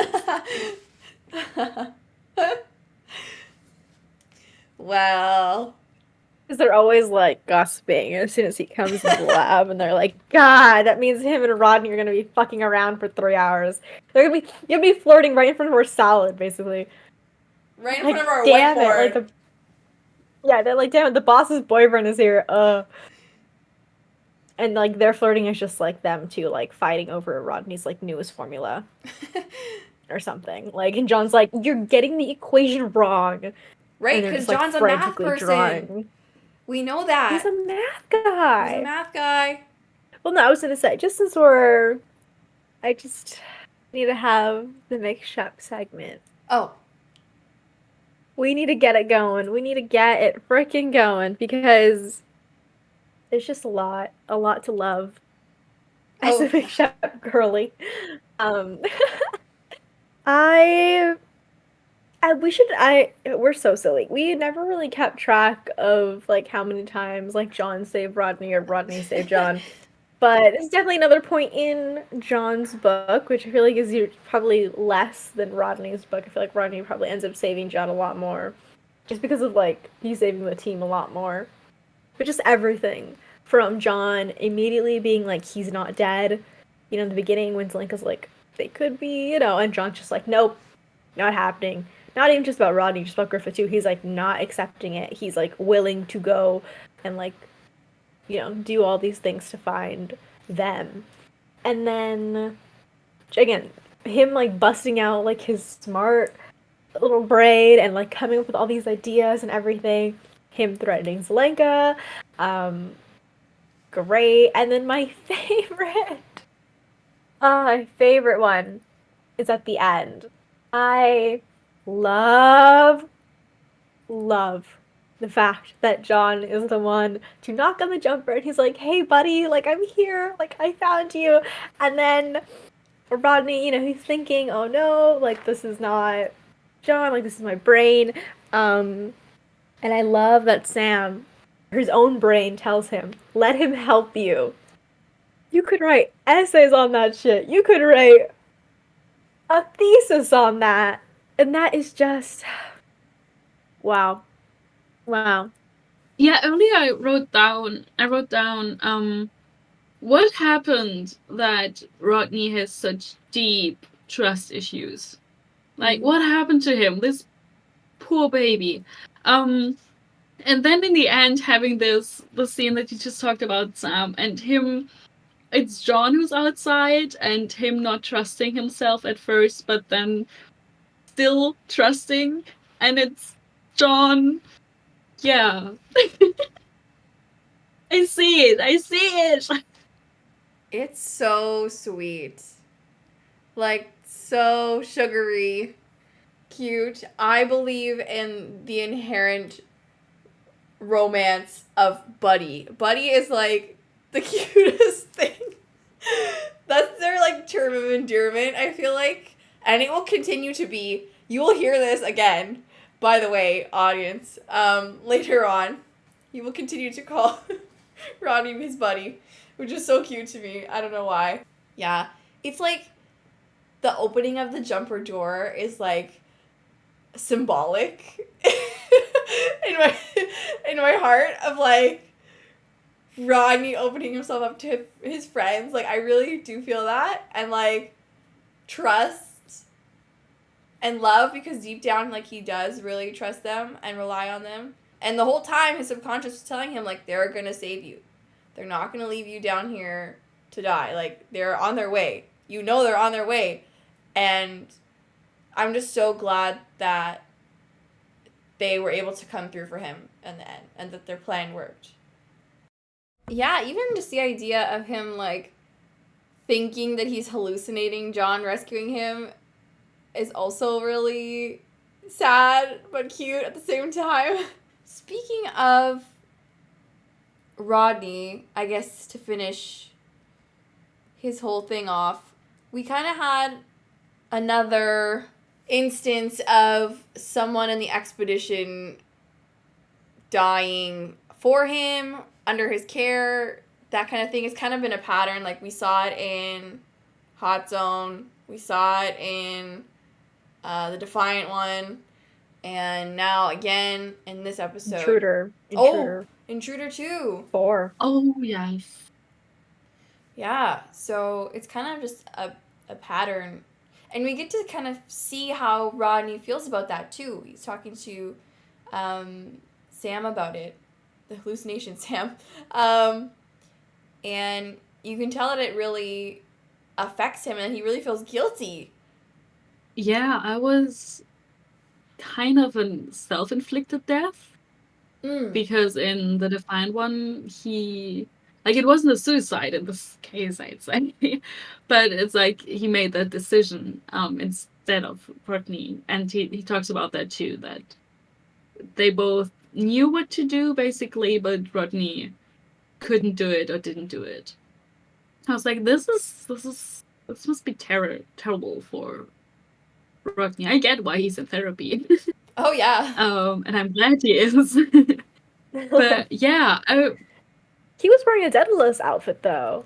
Well, because they're always, like, gossiping as soon as he comes into the lab, and they're like, God, that means him and Rodney are gonna be fucking around for 3 hours. You'll be flirting right in front of our salad, basically. Right in front of our whiteboard. They're like, damn it, the boss's boyfriend is here. And, like, their flirting is just, like, them two, like, fighting over Rodney's, like, newest formula. Or something. Like, and John's like, you're getting the equation wrong. Right, because John's a math person. Drawing. We know that. He's a math guy. Well, no, I was going to say, just since I just need to have the mix up segment. Oh. We need to get it going. We need to get it freaking going because there's just a lot to love as a mix up girly. We're so silly. We never really kept track of, like, how many times, like, John saved Rodney or Rodney saved John. But it's definitely another point in John's book, which I feel like is probably less than Rodney's book. I feel like Rodney probably ends up saving John a lot more. Just because of, like, he's saving the team a lot more. But just everything. From John immediately being like, he's not dead. In the beginning when Zelenka's like, they could be, and John's just like, nope, not happening. Not even just about Rodney, just about Griffith too. He's, like, not accepting it. He's, like, willing to go and, like, do all these things to find them. And then, again, him, like, busting out, like, his smart little brain and, like, coming up with all these ideas and everything. Him threatening Zelenka. Great. And then my favorite one is at the end. I love the fact that John is the one to knock on the jumper and he's like, hey buddy, like I'm here, like I found you. And then Rodney, you know, he's thinking, oh no, like this is not John, like this is my brain. And I love that Sam, his own brain tells him, let him help you. You could write essays on that shit. You could write a thesis on that. And that is just wow. Wow. Yeah, earlier I wrote down what happened that Rodney has such deep trust issues. Like what happened to him? This poor baby. And then in the end having the scene that you just talked about, Sam, and him, it's John who's outside and him not trusting himself at first, but then still trusting, and it's John. Yeah. I see it. It's so sweet. Like, so sugary, cute. I believe in the inherent romance of Buddy. Buddy is, like, the cutest thing. That's their, like, term of endearment, I feel like. And it will continue to be. You will hear this again, by the way, audience. Later on, you will continue to call Rodney his buddy, which is so cute to me. I don't know why. Yeah. It's like the opening of the jumper door is like symbolic in my heart of like Rodney opening himself up to his friends. Like I really do feel that, and like trust and love, because deep down like he does really trust them and rely on them. And the whole time his subconscious is telling him like they're gonna save you. They're not gonna leave you down here to die. Like they're on their way. You know they're on their way. And I'm just so glad that they were able to come through for him in the end and that their plan worked. Yeah, even just the idea of him like thinking that he's hallucinating John rescuing him is also really sad but cute at the same time. Speaking of Rodney, I guess to finish his whole thing off, we kind of had another instance of someone in the expedition dying for him, under his care, that kind of thing. It's kind of been a pattern. Like we saw it in Hot Zone, we saw it in the Defiant one, and now again in this episode. Intruder. Oh, Intruder 2. 4. Oh, yes. Yeah, so it's kind of just a pattern. And we get to kind of see how Rodney feels about that, too. He's talking to Sam about it. The hallucination Sam. And you can tell that it really affects him and he really feels guilty. Yeah, I was kind of a self-inflicted death. Because in the Defiant one, he... Like, it wasn't a suicide in this case, I'd say. But it's like he made that decision instead of Rodney. And he talks about that too, that they both knew what to do, basically, but Rodney couldn't do it or didn't do it. I was like, this must be terrible for Rodney. I get why he's in therapy. Oh, yeah. And I'm glad he is. But yeah, He was wearing a Daedalus outfit, though.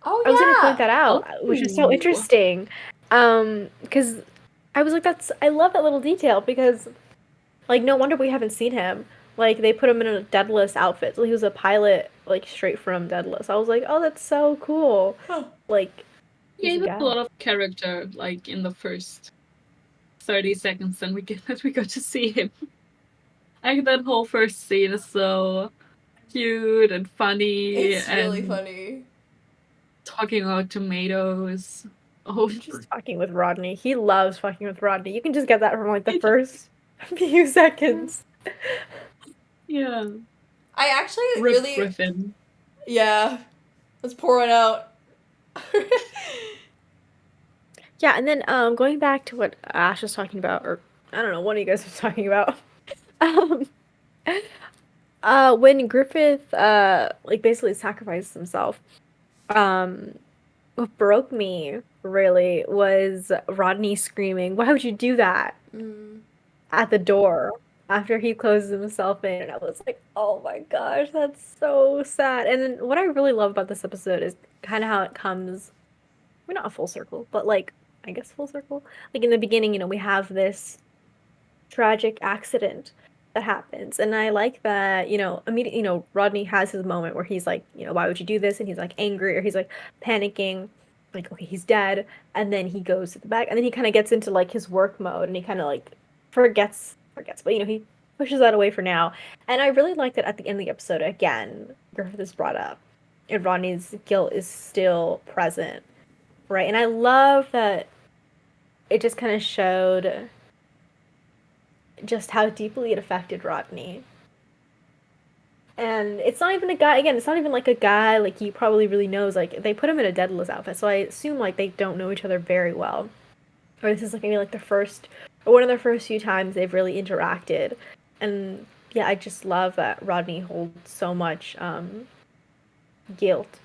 Oh, I was going to yeah. point that out, which is so interesting. Because I was like, I love that little detail, because, like, no wonder we haven't seen him. Like, they put him in a Daedalus outfit. So he was a pilot, like, straight from Daedalus. I was like, oh, that's so cool. Huh. Like, he had a lot of character, like, in the first 30 seconds that we got to see him. Like, that whole first scene is so cute and funny. It's and really funny. talking about tomatoes. Oh, Just fucking with Rodney. He loves fucking with Rodney. You can just get that from like the He does. first few seconds. I actually Rip really Griffin. yeah. Let's pour one out. Yeah, and then going back to what Ash was talking about, or I don't know, one of you guys was talking about. um, when Griffith like basically sacrificed himself, what broke me really was Rodney screaming, "Why would you do that?" at the door after he closes himself in, and I was like, "Oh my gosh, that's so sad." And then what I really love about this episode is kind of how it comes, we're not a full circle, but like I guess full circle. Like in the beginning, we have this tragic accident that happens, and I like that, immediately, Rodney has his moment where he's like, why would you do this? And he's like angry, or he's like panicking, like, okay, he's dead, and then he goes to the back, and then he kind of gets into like his work mode, and he kind of like forgets, but he pushes that away for now. And I really like that at the end of the episode, again, Griffith is brought up, and Rodney's guilt is still present, right? And I love that it just kind of showed just how deeply it affected Rodney. And it's not even a guy, again, it's not even like a guy like he probably really knows. Like, they put him in a Daedalus outfit, so I assume like they don't know each other very well. Or this is like maybe like one of the first few times they've really interacted. And yeah, I just love that Rodney holds so much guilt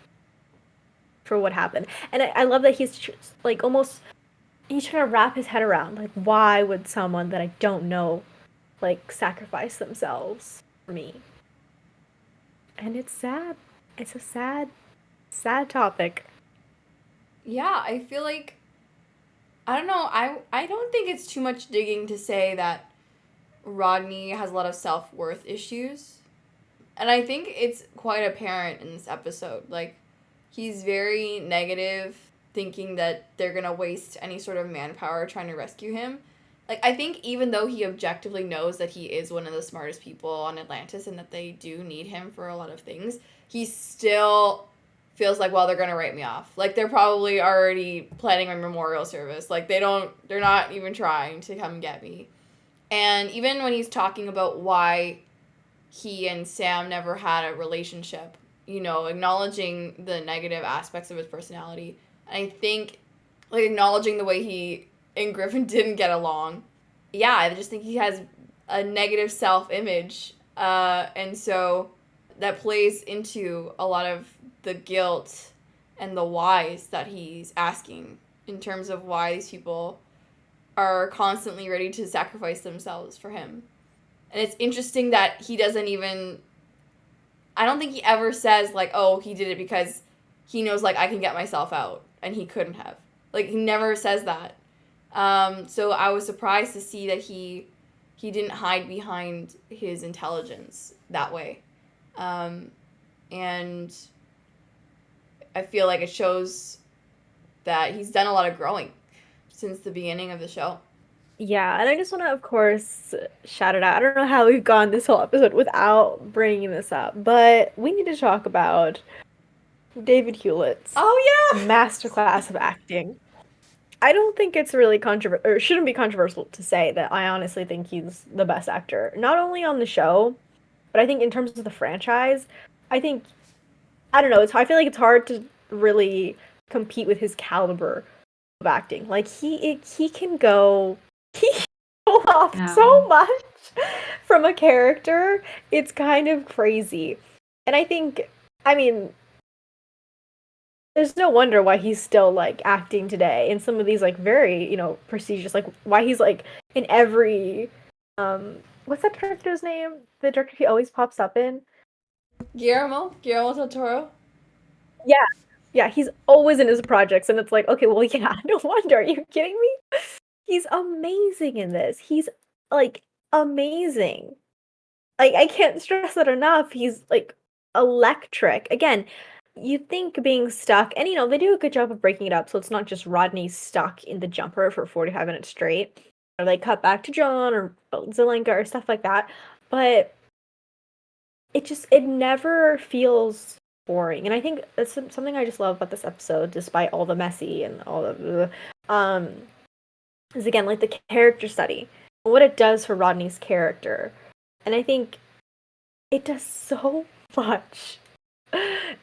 for what happened. And I love that he's like almost, he's trying to wrap his head around, like, why would someone that I don't know, like, sacrifice themselves for me? And it's sad. It's a sad, sad topic. Yeah, I feel like, I don't know, I don't think it's too much digging to say that Rodney has a lot of self-worth issues. And I think it's quite apparent in this episode. Like, he's very negative, thinking that they're going to waste any sort of manpower trying to rescue him. Like, I think even though he objectively knows that he is one of the smartest people on Atlantis and that they do need him for a lot of things, he still feels like, well, they're going to write me off. Like, they're probably already planning my memorial service. Like, they're not even trying to come get me. And even when he's talking about why he and Sam never had a relationship, acknowledging the negative aspects of his personality, I think, like, acknowledging the way he and Griffin didn't get along. Yeah, I just think he has a negative self-image. And so that plays into a lot of the guilt and the whys that he's asking in terms of why these people are constantly ready to sacrifice themselves for him. And it's interesting that he doesn't even, I don't think he ever says, like, oh, he did it because he knows, like, I can get myself out. And he couldn't have. Like, he never says that. So I was surprised to see that he didn't hide behind his intelligence that way. And I feel like it shows that he's done a lot of growing since the beginning of the show. Yeah, and I just want to, of course, shout it out. I don't know how we've gone this whole episode without bringing this up, but we need to talk about David Hewlett's masterclass of acting. I don't think it's really controversial, or shouldn't be controversial to say that I honestly think he's the best actor, not only on the show, but I think in terms of the franchise. I don't know, I feel like it's hard to really compete with his caliber of acting. Like, he can go off so much from a character. It's kind of crazy. And I think, there's no wonder why he's still, like, acting today in some of these, like, very, prestigious, like, why he's, like, in every, what's that director's name? The director he always pops up in? Guillermo del Toro? Yeah, he's always in his projects, and it's like, okay, well, yeah, no wonder, are you kidding me? He's amazing in this. He's, like, amazing. Like, I can't stress that enough. He's, like, electric. Again, you think being stuck, and they do a good job of breaking it up, so it's not just Rodney stuck in the jumper for 45 minutes straight, or they cut back to John or Zelenka or stuff like that, but it never feels boring. And I think that's something I just love about this episode, despite all the messy and all the is again like the character study, what it does for Rodney's character. And I think it does so much.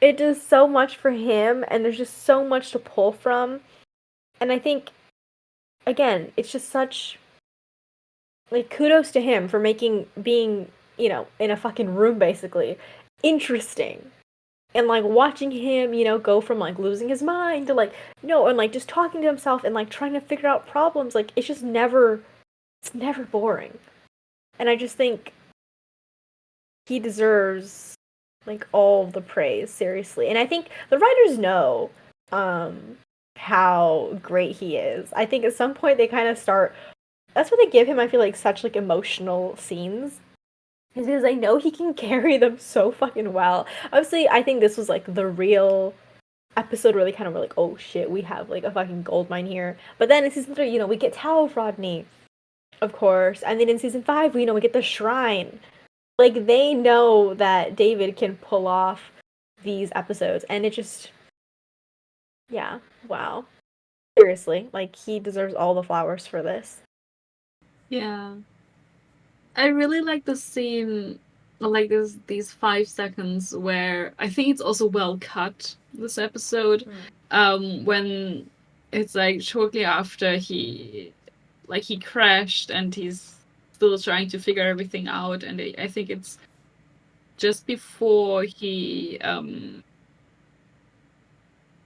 It does so much for him, and there's just so much to pull from. And I think, again, it's just such, like, kudos to him for being, you know, in a fucking room, basically, interesting. And, like, watching him, you know, go from, like, losing his mind to, like, no, and, like, just talking to himself and, like, trying to figure out problems, like, it's never boring. And I just think he deserves, like, all the praise, seriously. And I think the writers know how great he is. I think at some point they kind of start, that's what they give him, I feel like, such, like, emotional scenes. Is because I know he can carry them so fucking well. Obviously, I think this was, like, the real episode where they kind of were like, oh shit, we have, like, a fucking goldmine here. But then in season 3, you know, we get Tao of Rodney, of course. And then in season 5, we get the shrine. Like, they know that David can pull off these episodes. And it just, yeah, wow. Seriously, like, he deserves all the flowers for this. Yeah. I really like the scene, like these 5 seconds where I think it's also well cut, this episode, when it's like shortly after he crashed and he's still trying to figure everything out, and I think it's just before he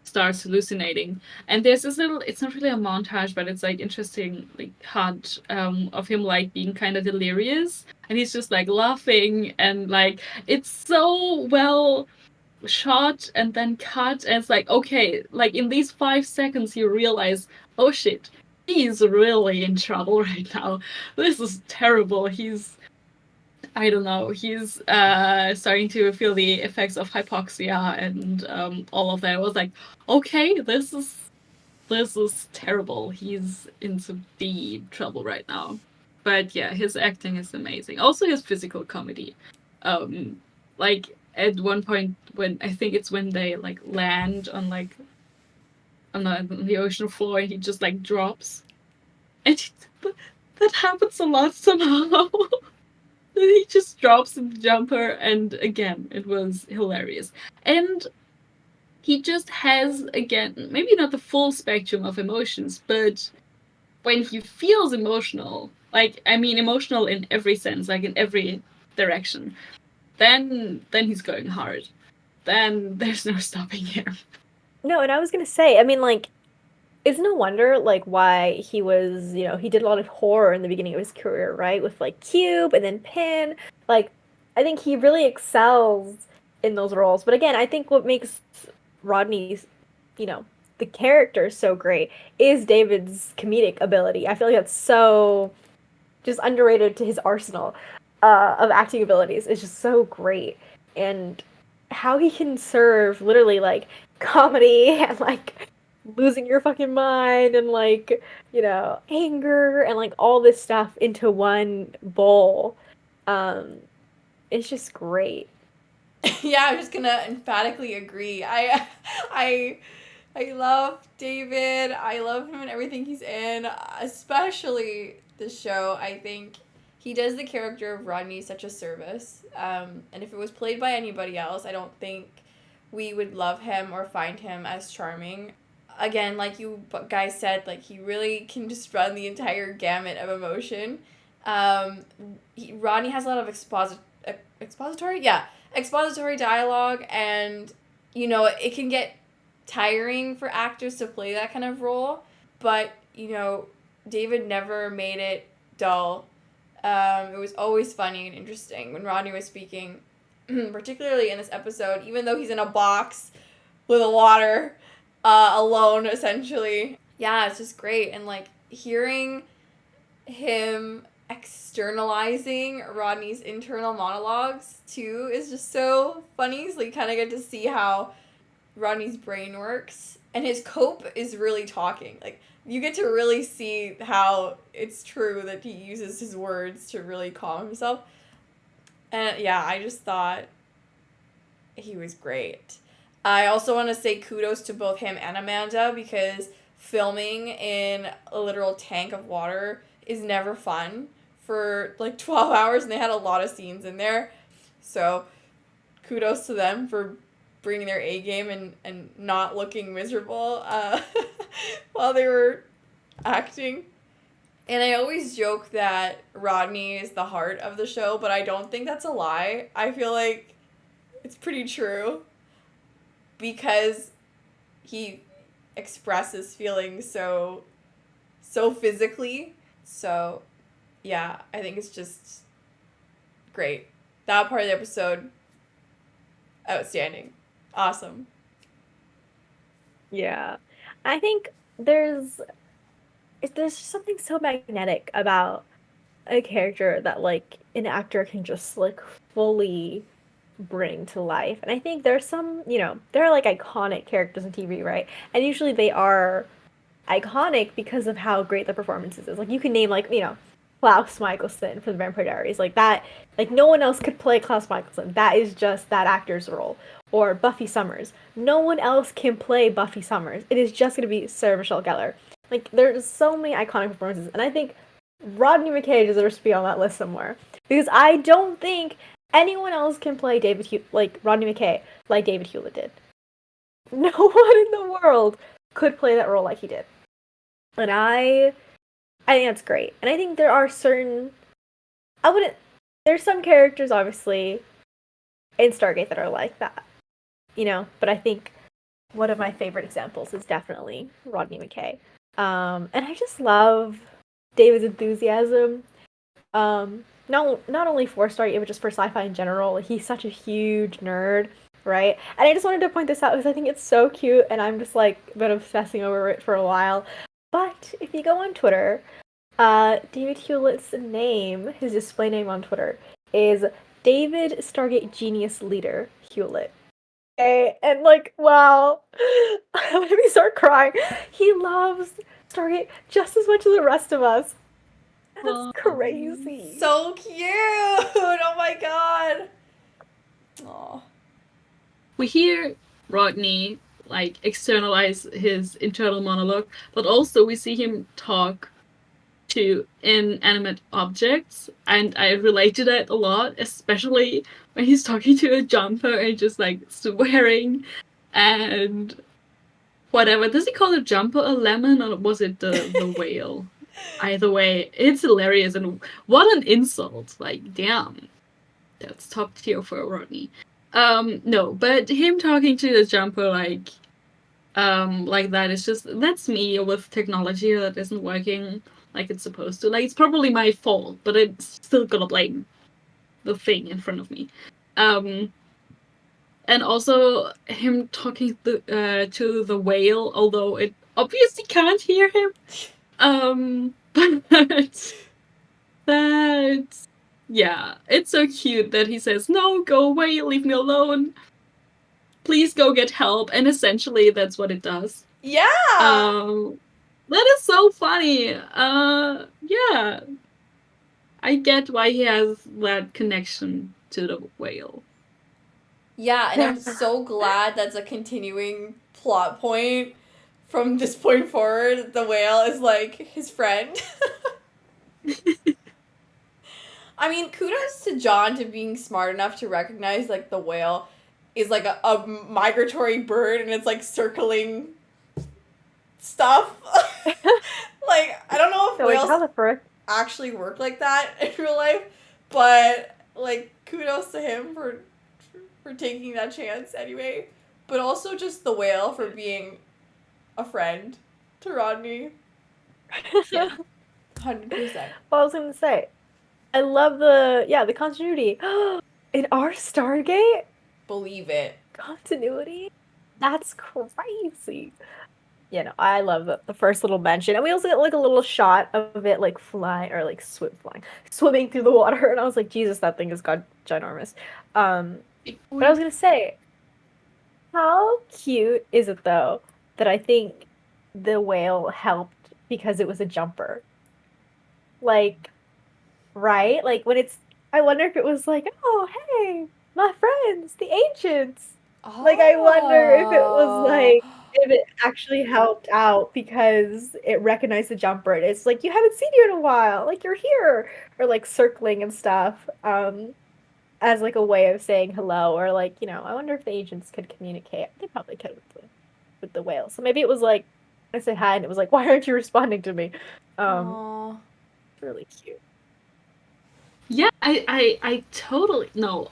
starts hallucinating, and there's this little, it's not really a montage, but it's like interesting, like, cut of him like being kind of delirious, and he's just like laughing, and like it's so well shot and then cut, and it's like, okay, like in these 5 seconds you realize, oh shit, he's really in trouble right now, this is terrible, he's, I don't know, he's starting to feel the effects of hypoxia and all of that. I was like, okay, this is terrible. He's in some deep trouble right now. But yeah, his acting is amazing. Also his physical comedy. Like at one point when, I think it's when they like land on like on the ocean floor, and he just like drops. And that happens a lot somehow. He just drops in the jumper, and again, it was hilarious. And he just has, again, maybe not the full spectrum of emotions, but when he feels emotional, like, I mean, emotional in every sense, like in every direction, then he's going hard. Then there's no stopping him. No, and I was gonna say, I mean, like, it's no wonder, like, why he was, you know, he did a lot of horror in the beginning of his career, right? With, like, Cube and then Pin. Like, I think he really excels in those roles. But again, I think what makes Rodney's, you know, the character so great is David's comedic ability. I feel like that's so just underrated to his arsenal of acting abilities. It's just so great. And how he can serve literally, like, comedy and, like, losing your fucking mind and, like, you know, anger and, like, all this stuff into one bowl. It's just great. Yeah, I'm just gonna emphatically agree. I love David. I love him and everything he's in, especially this show. I think he does the character of Rodney such a service. And if it was played by anybody else, I don't think we would love him or find him as charming. Again, like you guys said, like, he really can just run the entire gamut of emotion. Rodney has a lot of expository dialogue, and, you know, it can get tiring for actors to play that kind of role, but, you know, David never made it dull. It was always funny and interesting when Rodney was speaking, particularly in this episode, even though he's in a box with a water, alone, essentially. Yeah, it's just great. And, like, hearing him externalizing Rodney's internal monologues, too, is just so funny. So you kind of get to see how Rodney's brain works. And his cope is really talking. Like, you get to really see how it's true that he uses his words to really calm himself. And, yeah, I just thought he was great. I also want to say kudos to both him and Amanda, because filming in a literal tank of water is never fun for like 12 hours, and they had a lot of scenes in there. So kudos to them for bringing their A game and not looking miserable while they were acting. And I always joke that Rodney is the heart of the show, but I don't think that's a lie. I feel like it's pretty true, because he expresses feelings so physically. So yeah, I think it's just great. That part of the episode, outstanding. Awesome. Yeah. I think there's just something so magnetic about a character that like an actor can just like fully bring to life. And I think there's some, there are like iconic characters in TV, right? And usually they are iconic because of how great the performances is. Like you can name like, Klaus Michelson for the Vampire Diaries. Like that, like no one else could play Klaus Michelson. That is just that actor's role. Or Buffy Summers. No one else can play Buffy Summers. It is just going to be Sarah Michelle Gellar. Like there's so many iconic performances. And I think Rodney McKay deserves to be on that list somewhere. Because I don't think anyone else can play Rodney McKay like David Hewlett did. No one in the world could play that role like he did. And I think that's great. And I think there are there's some characters obviously in Stargate that are like that. But I think one of my favorite examples is definitely Rodney McKay. And I just love David's enthusiasm. Not only for Stargate, but just for sci-fi in general. He's such a huge nerd, right? And I just wanted to point this out because I think it's so cute, and I'm just like been obsessing over it for a while. But if you go on Twitter, David Hewlett's name, his display name on Twitter, is David Stargate Genius Leader Hewlett. Okay, and like, wow, I'm gonna start crying. He loves Stargate just as much as the rest of us. That's crazy. So cute. Oh my god. Aw. We hear Rodney like externalize his internal monologue, but also we see him talk to inanimate objects, and I relate to that a lot, especially when he's talking to a jumper and just like swearing and whatever. Does he call the jumper a lemon, or was it the whale? Either way, it's hilarious, and what an insult! Like, damn, that's top tier for Rodney. No, but him talking to the jumper like that is just, that's me with technology that isn't working like it's supposed to. Like, it's probably my fault, but it's still gonna blame the thing in front of me. And also him talking to the whale, although it obviously can't hear him. But yeah, it's so cute that he says, "No, go away, leave me alone. Please go get help." And essentially that's what it does. Yeah. That is so funny. Yeah. I get why he has that connection to the whale. Yeah, and I'm so glad that's a continuing plot point from this point forward. The whale is like his friend. I mean, kudos to John to being smart enough to recognize like the whale is like a migratory bird, and it's like circling stuff. Like, I don't know if So, whales how the frick? actually work like that in real life, but like kudos to him for taking that chance anyway. But also just the whale for being a friend to Rodney. Yeah. 100%. Well, I was gonna say, I love the continuity. In our Stargate Believe it. continuity, that's crazy. I love the first little mention, and we also get like a little shot of it like flying or like swimming through the water, and I was like, Jesus, that thing is ginormous. But I was gonna say, how cute is it though that I think the whale helped because it was a jumper? Like, right? Like when I wonder if it was like, oh hey, my friends, the ancients, Like, I wonder if it was, Oh. like, if it actually helped out because it recognized the jumper, and it's like, "You haven't seen you in a while, like, you're here!" Or, like, circling and stuff, as, like, a way of saying hello, or, like, you know, I wonder if the agents could communicate. They probably could with the whale. So maybe it was like, I said hi, and it was like, "Why aren't you responding to me?" Aw. Really cute. Yeah, I totally no,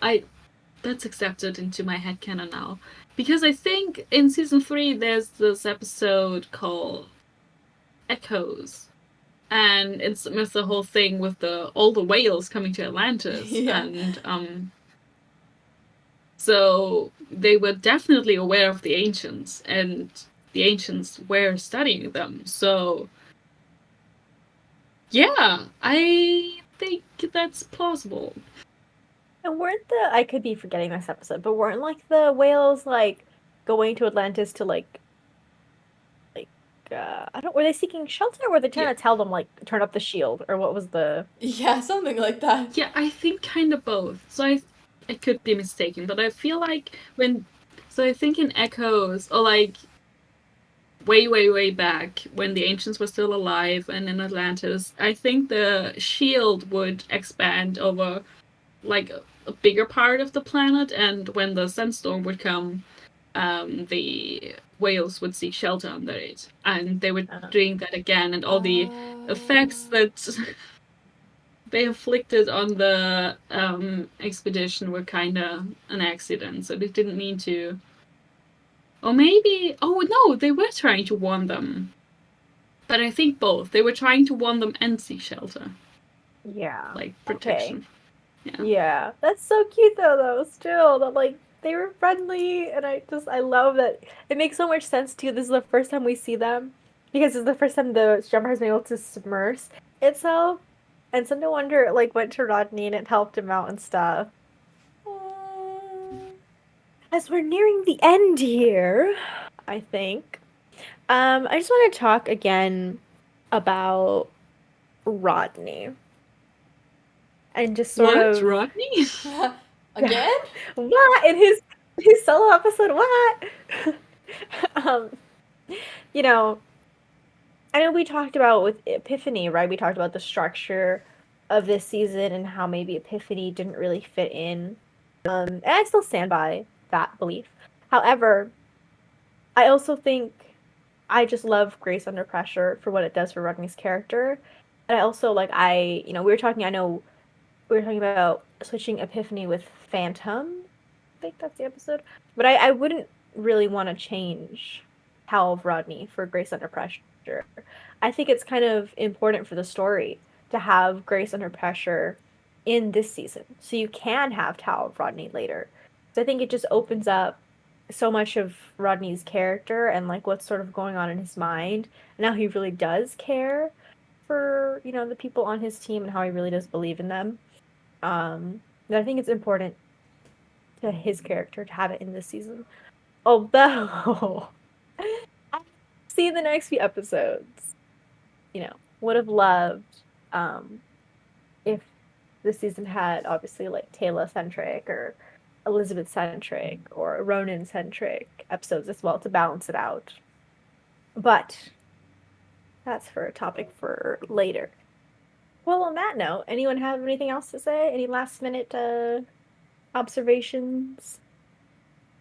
that's accepted into my headcanon now. Because I think in season 3 there's this episode called Echoes. And it's with the whole thing with all the whales coming to Atlantis. Yeah. And so they were definitely aware of the ancients, and the ancients were studying them. So yeah, I think that's plausible. And weren't I could be forgetting this episode, but weren't, like, the whales, like, going to Atlantis to, were they seeking shelter, or were they trying to tell them, like, turn up the shield, or what was the... Yeah, something like that. Yeah, I think kind of both. So I could be mistaken, but I feel like I think in Echoes, or like way back when the ancients were still alive and in Atlantis, I think the shield would expand over like a bigger part of the planet, and when the sandstorm would come, the whales would seek shelter under it, and they were doing that again, and all the effects that they inflicted on the expedition were kind of an accident, so they didn't mean to. Or maybe, oh no, they were trying to warn them. But I think both. They were trying to warn them and seek shelter. Yeah. Like protection. Okay. Yeah. That's so cute though, still. That, like, they were friendly, and I love that. It makes so much sense too. This is the first time we see them, because it's the first time the jumper has been able to submerge itself. And so no wonder it, like, went to Rodney and it helped him out and stuff. As we're nearing the end here, I think, I just want to talk again about Rodney. And just sort of... Rodney? Again? What? In his solo episode, what? You know, I know we talked about with Epiphany, right? We talked about the structure of this season and how maybe Epiphany didn't really fit in. And I still stand by that belief. However, I also think I just love Grace Under Pressure for what it does for Rodney's character. And I also, like, we were talking about switching Epiphany with Phantom. I think that's the episode. But I wouldn't really want to change Hal of Rodney for Grace Under Pressure. I think it's kind of important for the story to have Grace Under Pressure in this season, so you can have Hal of Rodney later. So I think it just opens up so much of Rodney's character and, like, what's sort of going on in his mind, and how he really does care for, you know, the people on his team, and how he really does believe in them. And I think it's important to his character to have it in this season. Although, I see the next few episodes, you know, would have loved if the season had, obviously, like, Teyla-centric or Elizabeth-centric or Ronan-centric episodes as well to balance it out. But that's for a topic for later. Well, on that note, anyone have anything else to say? Any last-minute observations?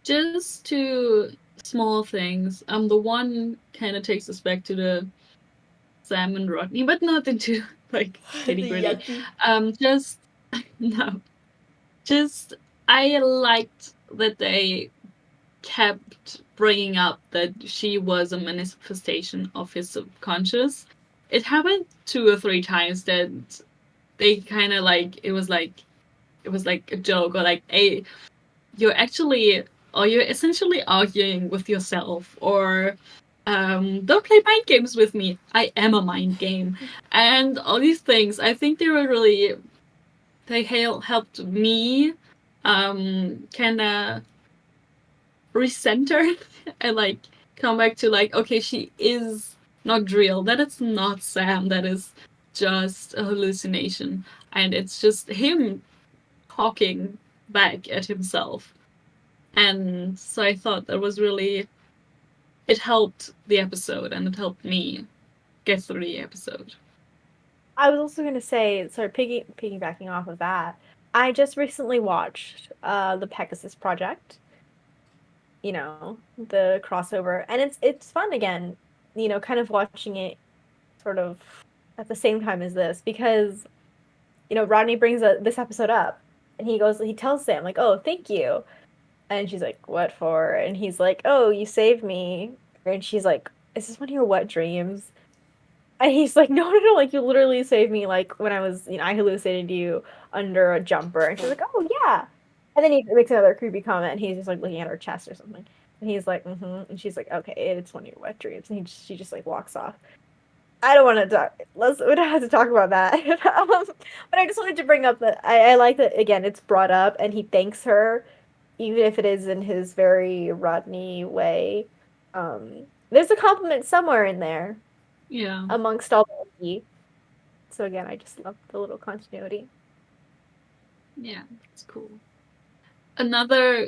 Just two small things. The one kind of takes us back to the Sam and Rodney, but not into, like, nitty-gritty. I liked that they kept bringing up that she was a manifestation of his subconscious. It happened 2 or 3 times that they kind of, like, it was like a joke, or like, hey, you're essentially arguing with yourself, or don't play mind games with me. I am a mind game. And all these things, I think they helped me kind of recenter and, like, come back to, like, okay, she is not real, that it's not Sam, that is just a hallucination, and it's just him talking back at himself. And so I thought that was really, it helped the episode and it helped me get through the episode. I was also going to say, sorry, piggybacking off of that, I just recently watched the Pegasus Project, you know, the crossover, and it's fun again, you know, kind of watching it sort of at the same time as this, because, you know, Rodney brings this episode up, and he tells Sam, like, oh, thank you, and she's like, what for? And he's like, oh, you saved me, and she's like, is this one of your wet dreams? And he's like, no, like, you literally saved me, like, when I was, you know, I hallucinated you under a jumper. And she's like, oh, yeah. And then he makes another creepy comment, and he's just, like, looking at her chest or something. And he's like, mm-hmm. And she's like, okay, it's one of your wet dreams. And she just, like, walks off. I don't want to talk. We don't have to talk about that. But I just wanted to bring up that I like that, again, it's brought up, and he thanks her, even if it is in his very Rodney way. There's a compliment somewhere in there. Yeah. Amongst all the so again, I just love the little continuity. Yeah, it's cool. Another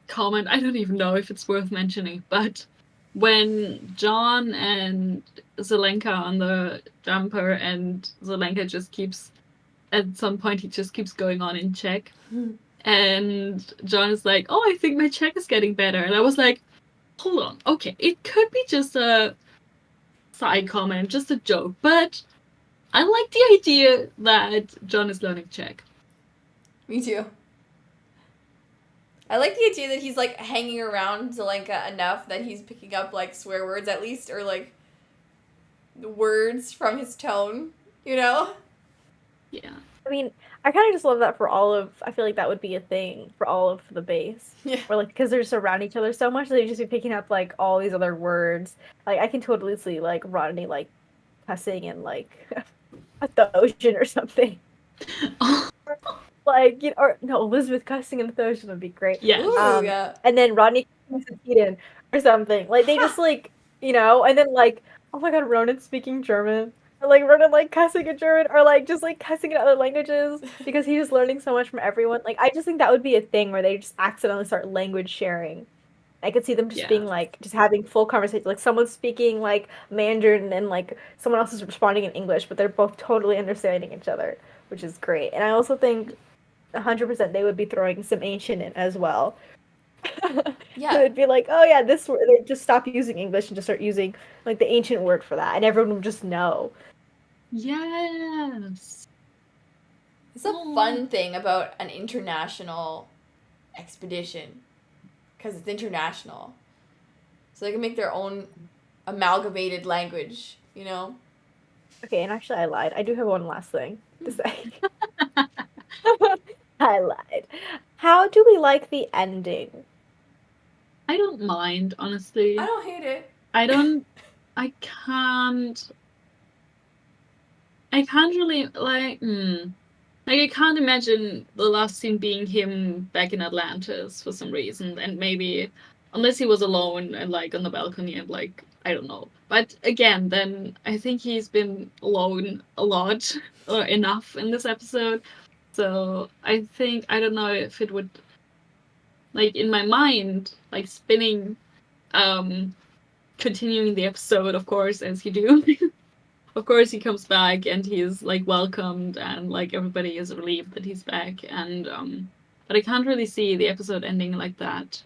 comment, I don't even know if it's worth mentioning, but when John and Zelenka on the jumper, and Zelenka just keeps, at some point he just keeps going on in Czech, and John is like, oh, I think my Czech is getting better, and I was like, hold on, okay, it could be just a side comment, just a joke, but I like the idea that John is learning Czech. Me too. I like the idea that he's, like, hanging around Zelenka enough that he's picking up, like, swear words at least, or, like, words from his tone, you know? Yeah. I mean, I kind of just love that for all of, I feel like that would be a thing for all of the base. Yeah. Where, like, because they're just around each other so much, they just be picking up, like, all these other words. Like, I can totally see, like, Rodney, like, cussing in, like, the ocean or something. Like, you know, or, no, Elizabeth cussing in the ocean would be great. Yes. Ooh, yeah. And then Rodney cussing Eden or something. Like, they just, like, you know, and then, like, oh my god, Ronan speaking German. Or, like, Ronan, like, cussing in German, or, like, just, like, cussing in other languages, because he's just learning so much from everyone. Like, I just think that would be a thing where they just accidentally start language sharing. I could see them just being, like, just having full conversation. Like, someone's speaking, like, Mandarin, and, like, someone else is responding in English, but they're both totally understanding each other, which is great. And I also think 100% they would be throwing some ancient in as well. Yeah. So it'd be like, oh yeah, this word, they just stop using English and just start using, like, the ancient word for that, and everyone would just know. Yes. It's a fun thing about an international expedition, because it's international. So they can make their own amalgamated language, you know? Okay, and actually I lied. I do have one last thing to say. I lied. How do we like the ending? I don't mind, honestly. I don't hate it. I can't really, like, like, I can't imagine the last scene being him back in Atlantis for some reason, and maybe, unless he was alone and, like, on the balcony and, like, I don't know. But again, then I think he's been alone a lot, or enough in this episode, so I think, I don't know if it would, like, in my mind, like, spinning, continuing the episode, of course, as you do. Of course, he comes back and he's, like, welcomed, and, like, everybody is relieved that he's back. And but I can't really see the episode ending like that.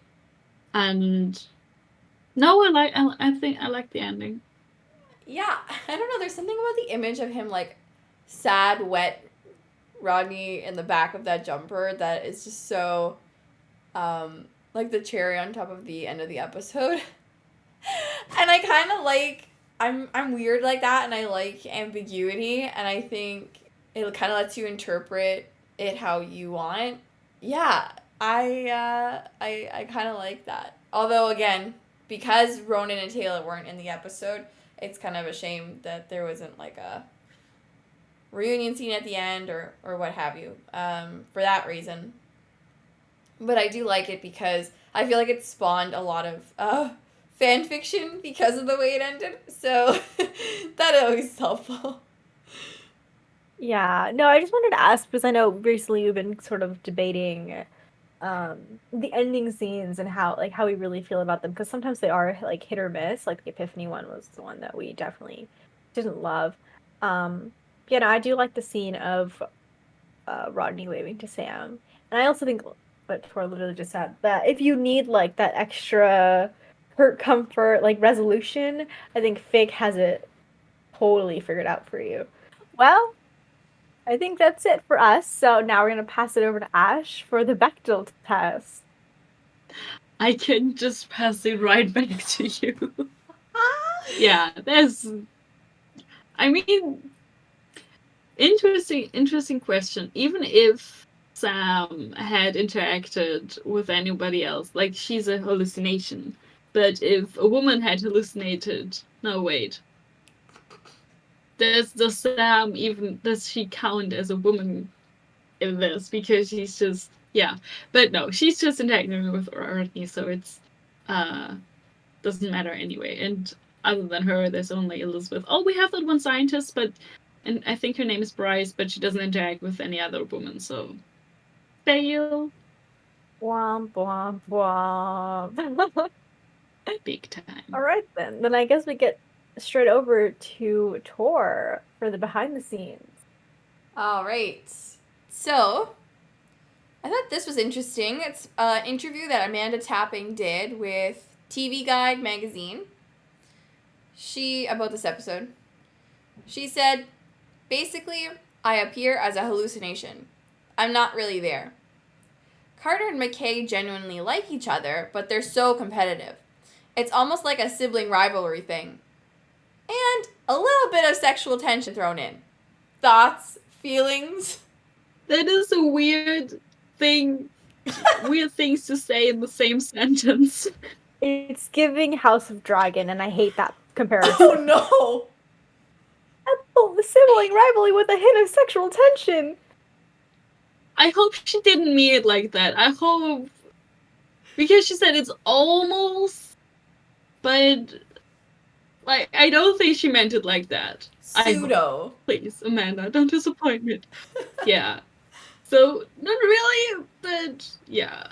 And no, I think I like the ending. Yeah, I don't know. There's something about the image of him, like, sad, wet Rodney in the back of that jumper that is just so, like, the cherry on top of the end of the episode. And I kind of like. I'm weird like that, and I like ambiguity, and I think it kind of lets you interpret it how you want. Yeah, I kind of like that. Although, again, because Ronan and Teyla weren't in the episode, it's kind of a shame that there wasn't, like, a reunion scene at the end or what have you, for that reason. But I do like it because I feel like it spawned a lot of fan fiction because of the way it ended, so that always is helpful. Yeah, no, I just wanted to ask, because I know recently you've been sort of debating the ending scenes and how we really feel about them, because sometimes they are like hit or miss. Like the Epiphany one was the one that we definitely didn't love. Yeah, no, I do like the scene of Rodney waving to Sam, and I also think what Tor literally just said, that if you need like that extra hurt comfort like resolution, I think Fic has it totally figured out for you. Well, I think that's it for us. So now we're gonna pass it over to Ash for the Bechdel test. I can just pass it right back to you. Yeah, I mean, interesting question. Even if Sam had interacted with anybody else, like she's a hallucination. But if a woman had hallucinated, no wait. Does she count as a woman in this? Because she's just, yeah. But no, she's just interacting with Rodney, so it's doesn't matter anyway. And other than her, there's only Elizabeth. Oh, we have that one scientist, and I think her name is Bryce, but she doesn't interact with any other woman, so fail. Womp womp womp. Big time. All right then. Then I guess we get straight over to Tor for the behind the scenes. All right. So, I thought this was interesting. It's an interview that Amanda Tapping did with TV Guide magazine. About this episode. She said, basically, I appear as a hallucination. I'm not really there. Carter and McKay genuinely like each other, but they're so competitive. It's almost like a sibling rivalry thing. And a little bit of sexual tension thrown in. Thoughts? Feelings? That is a weird things to say in the same sentence. It's giving House of Dragon, and I hate that comparison. Oh no! The sibling rivalry with a hint of sexual tension. I hope she didn't mean it like that. I hope, because she said it's almost, but like I don't think she meant it like that. Pseudo. Please, Amanda, don't disappoint me. Yeah. So not really, but yeah.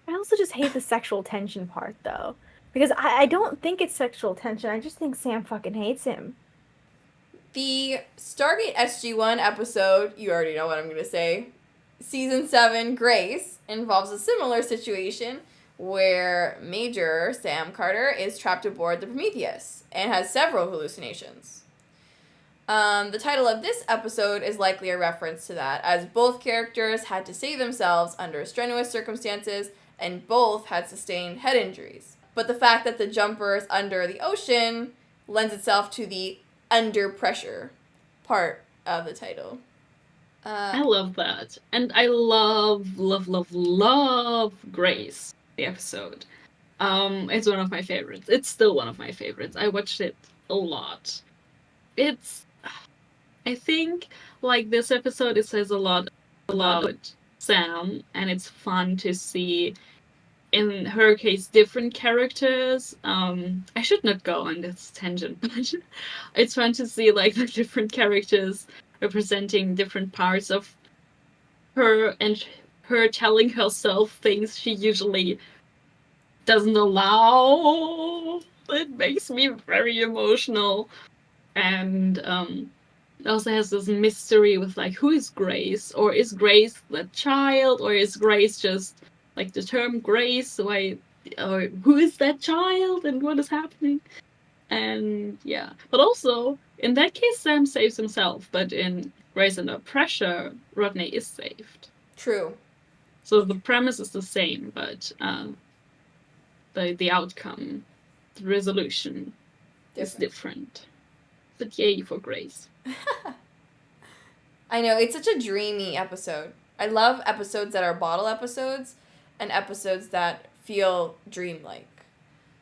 I also just hate the sexual tension part, though, because I don't think it's sexual tension. I just think Sam fucking hates him. The Stargate SG-1 episode, you already know what I'm going to say, Season 7, Grace, involves a similar situation where Major Sam Carter is trapped aboard the Prometheus and has several hallucinations. The title of this episode is likely a reference to that, as both characters had to save themselves under strenuous circumstances and both had sustained head injuries. But the fact that the jumper is under the ocean lends itself to the under pressure part of the title. I love that. And I love Grace, the episode. It's one of my favorites. It's still one of my favorites. I watched it a lot. I think, like, this episode, it says a lot about Sam, and it's fun to see, in her case, different characters. I should not go on this tangent, but it's fun to see, like, the different characters representing different parts of her, and her telling herself things she usually doesn't allow. It makes me very emotional. And it also has this mystery with, like, who is Grace? Or is Grace the child? Or is Grace just, like, the term Grace? Or who is that child? And what is happening? And, yeah. But also, in that case, Sam saves himself. But in Grace Under Pressure, Rodney is saved. True. So the premise is the same, but the outcome, the resolution is different. But yay for Grace. I know, it's such a dreamy episode. I love episodes that are bottle episodes and episodes that feel dreamlike.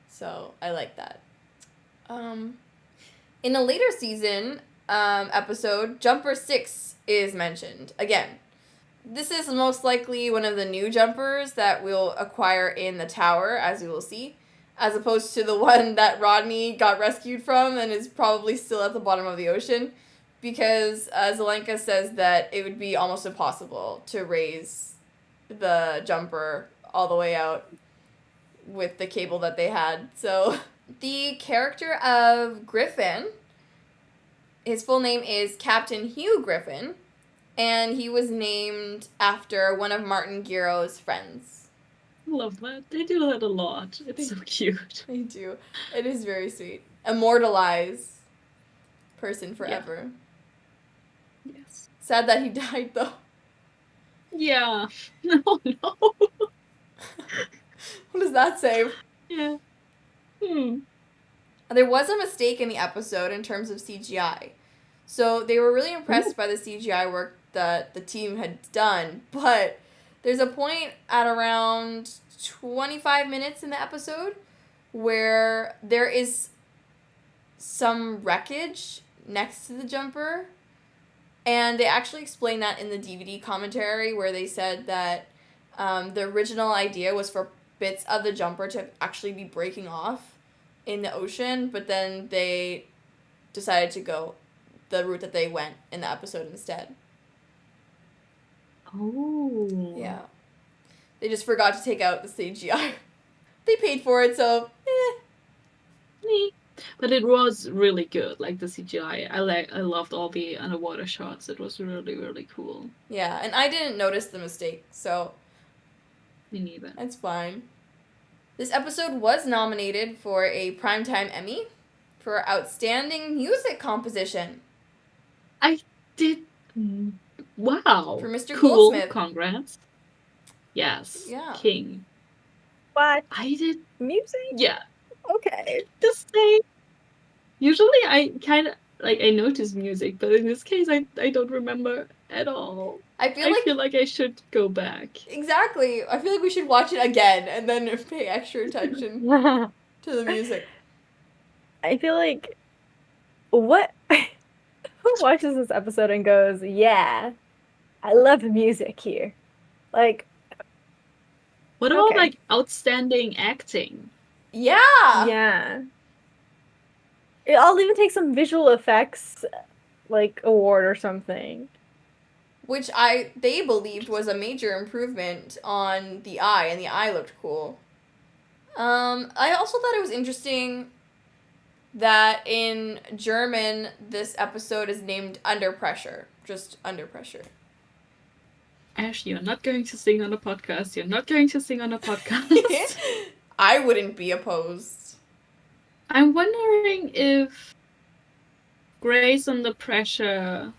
So I like that. In a later season episode, Jumper 6 is mentioned. Again, this is most likely one of the new jumpers that we'll acquire in the tower, as we will see, as opposed to the one that Rodney got rescued from and is probably still at the bottom of the ocean, because Zelenka says that it would be almost impossible to raise the jumper all the way out with the cable that they had. So the character of Griffin, his full name is Captain Hugh Griffin, and he was named after one of Martin Giro's friends. I love that. They do that a lot. It's so cute. They do. It is very sweet. Immortalize person forever. Yes. Sad that he died, though. Yeah. No, no. What does that say? Yeah. There was a mistake in the episode in terms of CGI. So they were really impressed by the CGI work that the team had done, but there's a point at around 25 minutes in the episode where there is some wreckage next to the jumper, and they actually explained that in the DVD commentary where they said that the original idea was for bits of the jumper to actually be breaking off in the ocean, but then they decided to go the route that they went in the episode instead. Oh. Yeah. They just forgot to take out the CGI. They paid for it, so Neat. But it was really good, like the CGI. I loved all the underwater shots. It was really, really cool. yeah, and I didn't notice the mistake, so Me neither. that's fine. This episode was nominated for a Primetime Emmy for Outstanding Music Composition. I did. Wow. For Mr. Cool. Goldsmith. Congrats. Yes. Yeah. King. What? I did. Music? Yeah. Okay. The same. Usually I kind of like I notice music, but in this case I don't remember at all. I feel like I should go back. exactly. I feel like we should watch it again and then pay extra attention to the music. I feel like what who watches this episode and goes, "Yeah, I love the music here." Like, What about Okay. like outstanding acting? Yeah. yeah. I'll even take some visual effects like award or something. Which they believed was a major improvement on the eye, and the eye looked cool. I also thought it was interesting that in German this episode is named Under Pressure. Just Under Pressure. Ash, you're not going to sing on a podcast. You're not going to sing on a podcast. I wouldn't be opposed. I'm wondering if Grace Under Pressure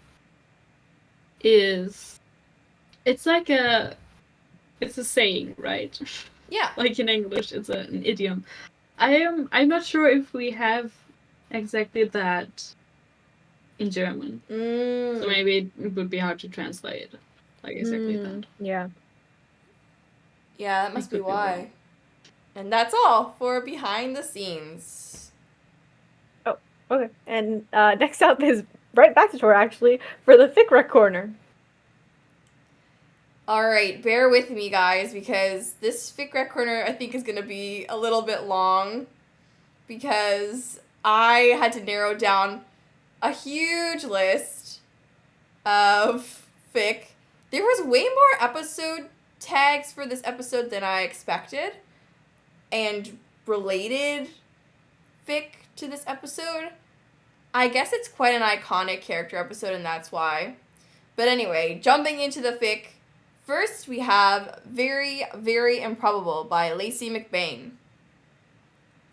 is... It's a saying, right? Yeah. Like in English, it's an idiom. I'm not sure if we have exactly that in German. So maybe it would be hard to translate. Like exactly that. Yeah. Yeah, that must be could be why. wrong. And that's all for Behind the Scenes. Okay. And next up is right back to Tor actually for the Fic Rec corner. Alright, bear with me, guys, because this Fic Rec corner I think is going to be a little bit long because I had to narrow down a huge list of fic. There was way more episode tags for this episode than I expected, and related fic to this episode. I guess it's quite an iconic character episode, and that's why. But anyway, jumping into the fic, first we have Very, Very Improbable by laceymcbain.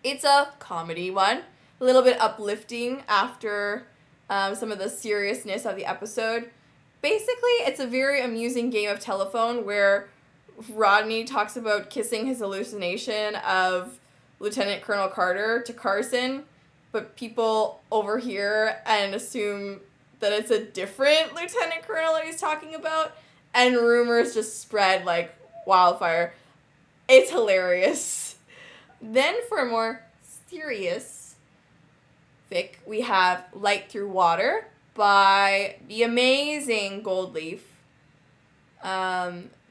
It's a comedy one, a little bit uplifting after some of the seriousness of the episode. Basically, it's a very amusing game of telephone where Rodney talks about kissing his hallucination of Lieutenant Colonel Carter to Carson, but people overhear and assume that it's a different Lieutenant Colonel that he's talking about, and rumors just spread like wildfire. It's hilarious. Then for a more serious fic, we have Light Through Water by the amazing Goldleaf.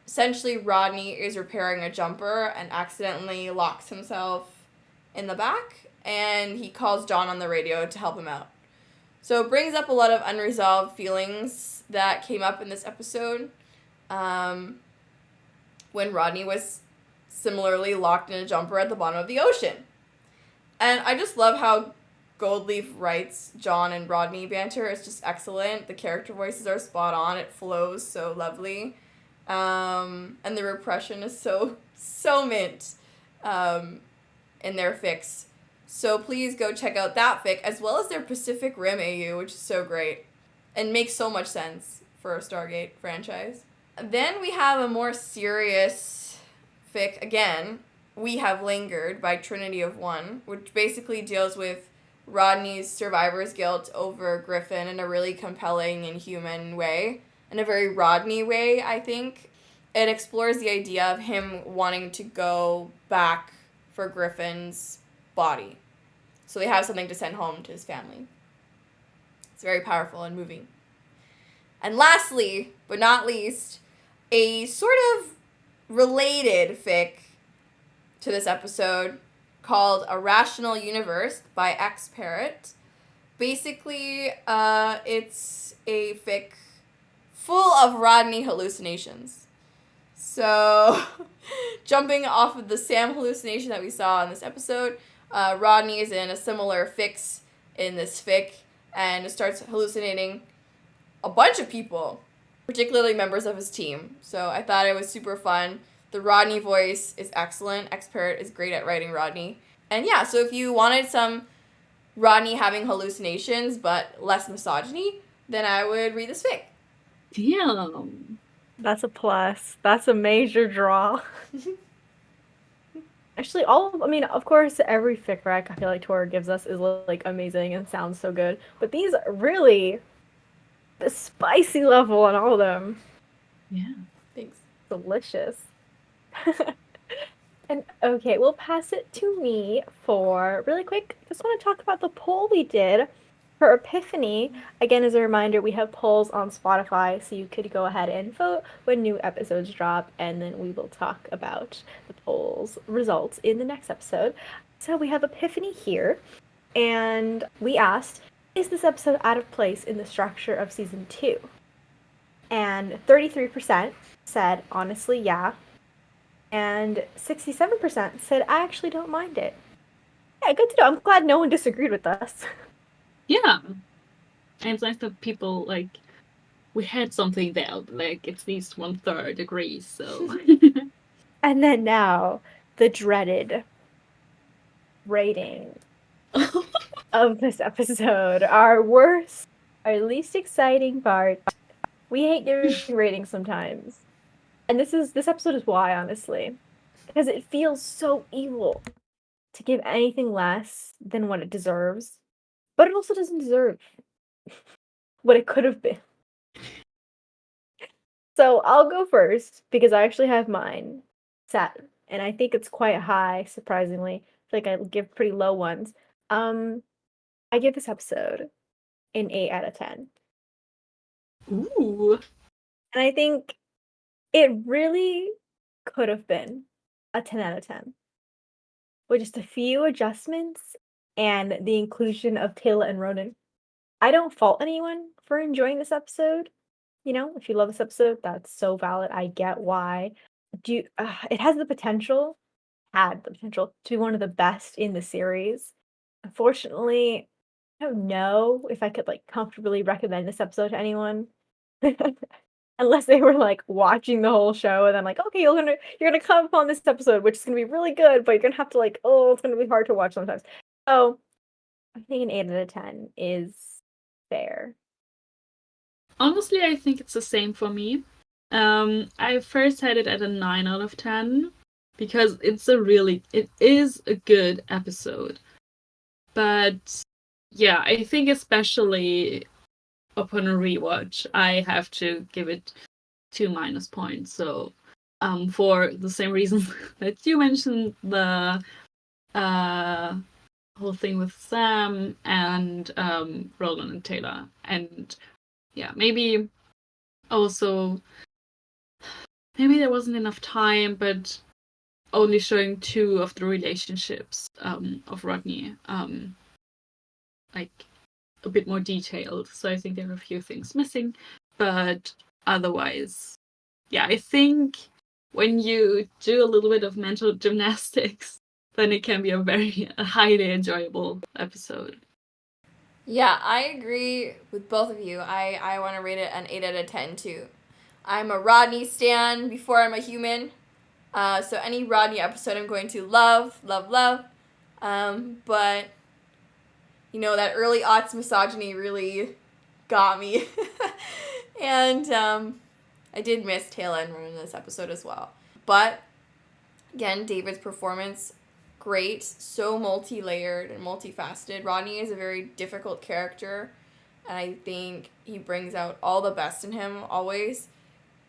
Essentially, Rodney is repairing a jumper and accidentally locks himself in the back, and he calls John on the radio to help him out. So it brings up a lot of unresolved feelings that came up in this episode. when Rodney was similarly locked in a jumper at the bottom of the ocean. And I just love how Goldleaf writes John and Rodney banter. It's just excellent. The character voices are spot on. It flows so lovely. And the repression is so mint in their fics. So please go check out that fic, as well as their Pacific Rim AU, which is so great and makes so much sense for a Stargate franchise. Then we have a more serious fic again. We have Lingered by Trinityofone, which basically deals with Rodney's survivor's guilt over Griffin in a really compelling and human way. In a very Rodney way, I think. It explores the idea of him wanting to go back for Griffin's body. So they have something to send home to his family. It's very powerful and moving. And lastly, but not least, a sort of related fic to this episode called A Rational Universe by xparrot. Basically, it's a fic full of Rodney hallucinations. So, jumping off of the Sam hallucination that we saw in this episode, Rodney is in a similar fix in this fic and starts hallucinating a bunch of people, particularly members of his team. So I thought it was super fun. The Rodney voice is excellent. xparrot is great at writing Rodney. And yeah, so if you wanted some Rodney having hallucinations but less misogyny, then I would read this fic. Damn. That's a plus. That's a major draw. Actually, of course, every fic rec I feel like Tora gives us is like amazing and sounds so good. But these really, the spicy level on all of them. Yeah. Thanks. Delicious. And okay, we'll pass it to me for really quick. Just want to talk about the poll we did for Epiphany. Again, as a reminder, we have polls on Spotify, so you could go ahead and vote when new episodes drop, and then we will talk about the polls results in the next episode. So we have Epiphany here, and we asked, is this episode out of place in the structure of season 2? And 33% said, honestly, yeah. And 67% said, I actually don't mind it. Yeah, good to know. I'm glad no one disagreed with us. Yeah. And it's nice that people, like, we had something there, like, at least 1/3 agrees, so. And then now, the dreaded rating of this episode. Our worst, our least exciting part. We hate giving ratings sometimes. And this episode is why, honestly. Because it feels so evil to give anything less than what it deserves. But it also doesn't deserve what it could have been. So I'll go first, because I actually have mine set. And I think it's quite high, surprisingly. I feel like I give pretty low ones. I give this episode an 8 out of 10. Ooh. And I think it really could have been a 10 out of 10. With just a few adjustments and the inclusion of Teyla and Ronon. I don't fault anyone for enjoying this episode. You know, if you love this episode, that's so valid. I get why. It has the potential, had the potential to be one of the best in the series. Unfortunately, I don't know if I could like comfortably recommend this episode to anyone. Unless they were like watching the whole show and then like, okay, you're gonna come upon this episode, which is gonna be really good, but you're gonna have to like, oh, it's gonna be hard to watch sometimes. So I think an 8 out of 10 is fair. Honestly, I think it's the same for me. I first had it at a 9 out of 10 because it is a good episode. But yeah, I think especially upon a rewatch, I have to give it 2 minus points. So, for the same reason that you mentioned, the whole thing with Sam and Roland and Teyla, and yeah, maybe also there wasn't enough time, but only showing 2 of the relationships of Rodney, like a bit more detailed. So I think there are a few things missing, but otherwise, yeah, I think when you do a little bit of mental gymnastics, then it can be a highly enjoyable episode. Yeah, I agree with both of you. I want to rate it an 8 out of 10 too. I'm a Rodney stan before I'm a human. So any Rodney episode I'm going to love. But, you know, that early aughts misogyny really got me. And I did miss Teyla and Ronon in this episode as well. But, again, David's performance, great. So multi-layered and multifaceted. Rodney is a very difficult character. And I think he brings out all the best in him always.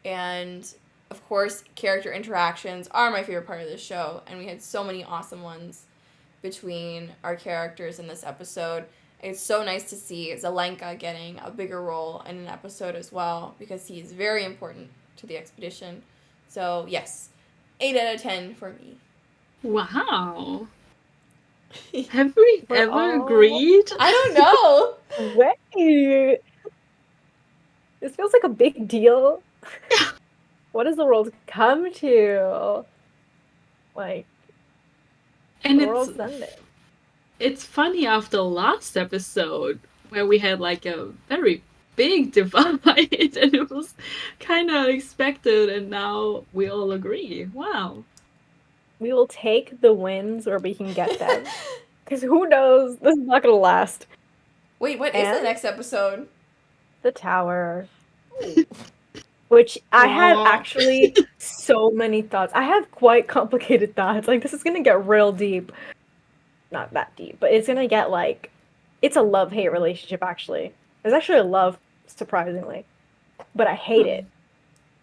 And, of course, character interactions are my favorite part of this show. And we had so many awesome ones between our characters in this episode. It's so nice to see Zelenka getting a bigger role in an episode as well, because he's very important to the expedition. So, yes, 8 out of 10 for me. Wow. Have we ever agreed? I don't know. Wait. This feels like a big deal. What does the world come to? Like, And the world's done it. it's funny after last episode where we had like a very big divide and it was kind of expected, and now we all agree. Wow. We will take the wins where we can get them. Because who knows? This is not going to last. Wait, what is the And? next episode? The tower. Which I had Aw. actually so many thoughts. I have quite complicated thoughts. Like, this is going to get real deep. Not that deep, but it's going to get like... It's a love-hate relationship, actually. There's actually a love, surprisingly. But I hate it.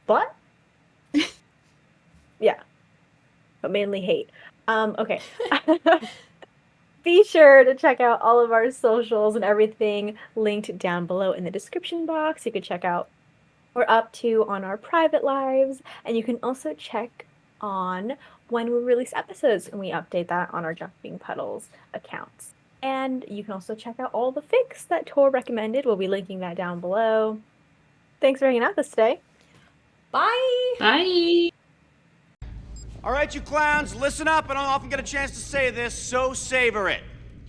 But? Yeah. But mainly hate. Okay. Be sure to check out all of our socials and everything linked down below in the description box. You can check out what we're up to on our private lives, and you can also check on when we release episodes, and we update that on our Jumping Puddles accounts. And you can also check out all the fics that Tor recommended. We'll be linking that down below. Thanks for hanging out with us today. Bye! Bye. All right, you clowns, listen up. I don't often get a chance to say this, so savor it.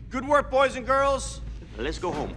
Good work, boys and girls. Let's go home.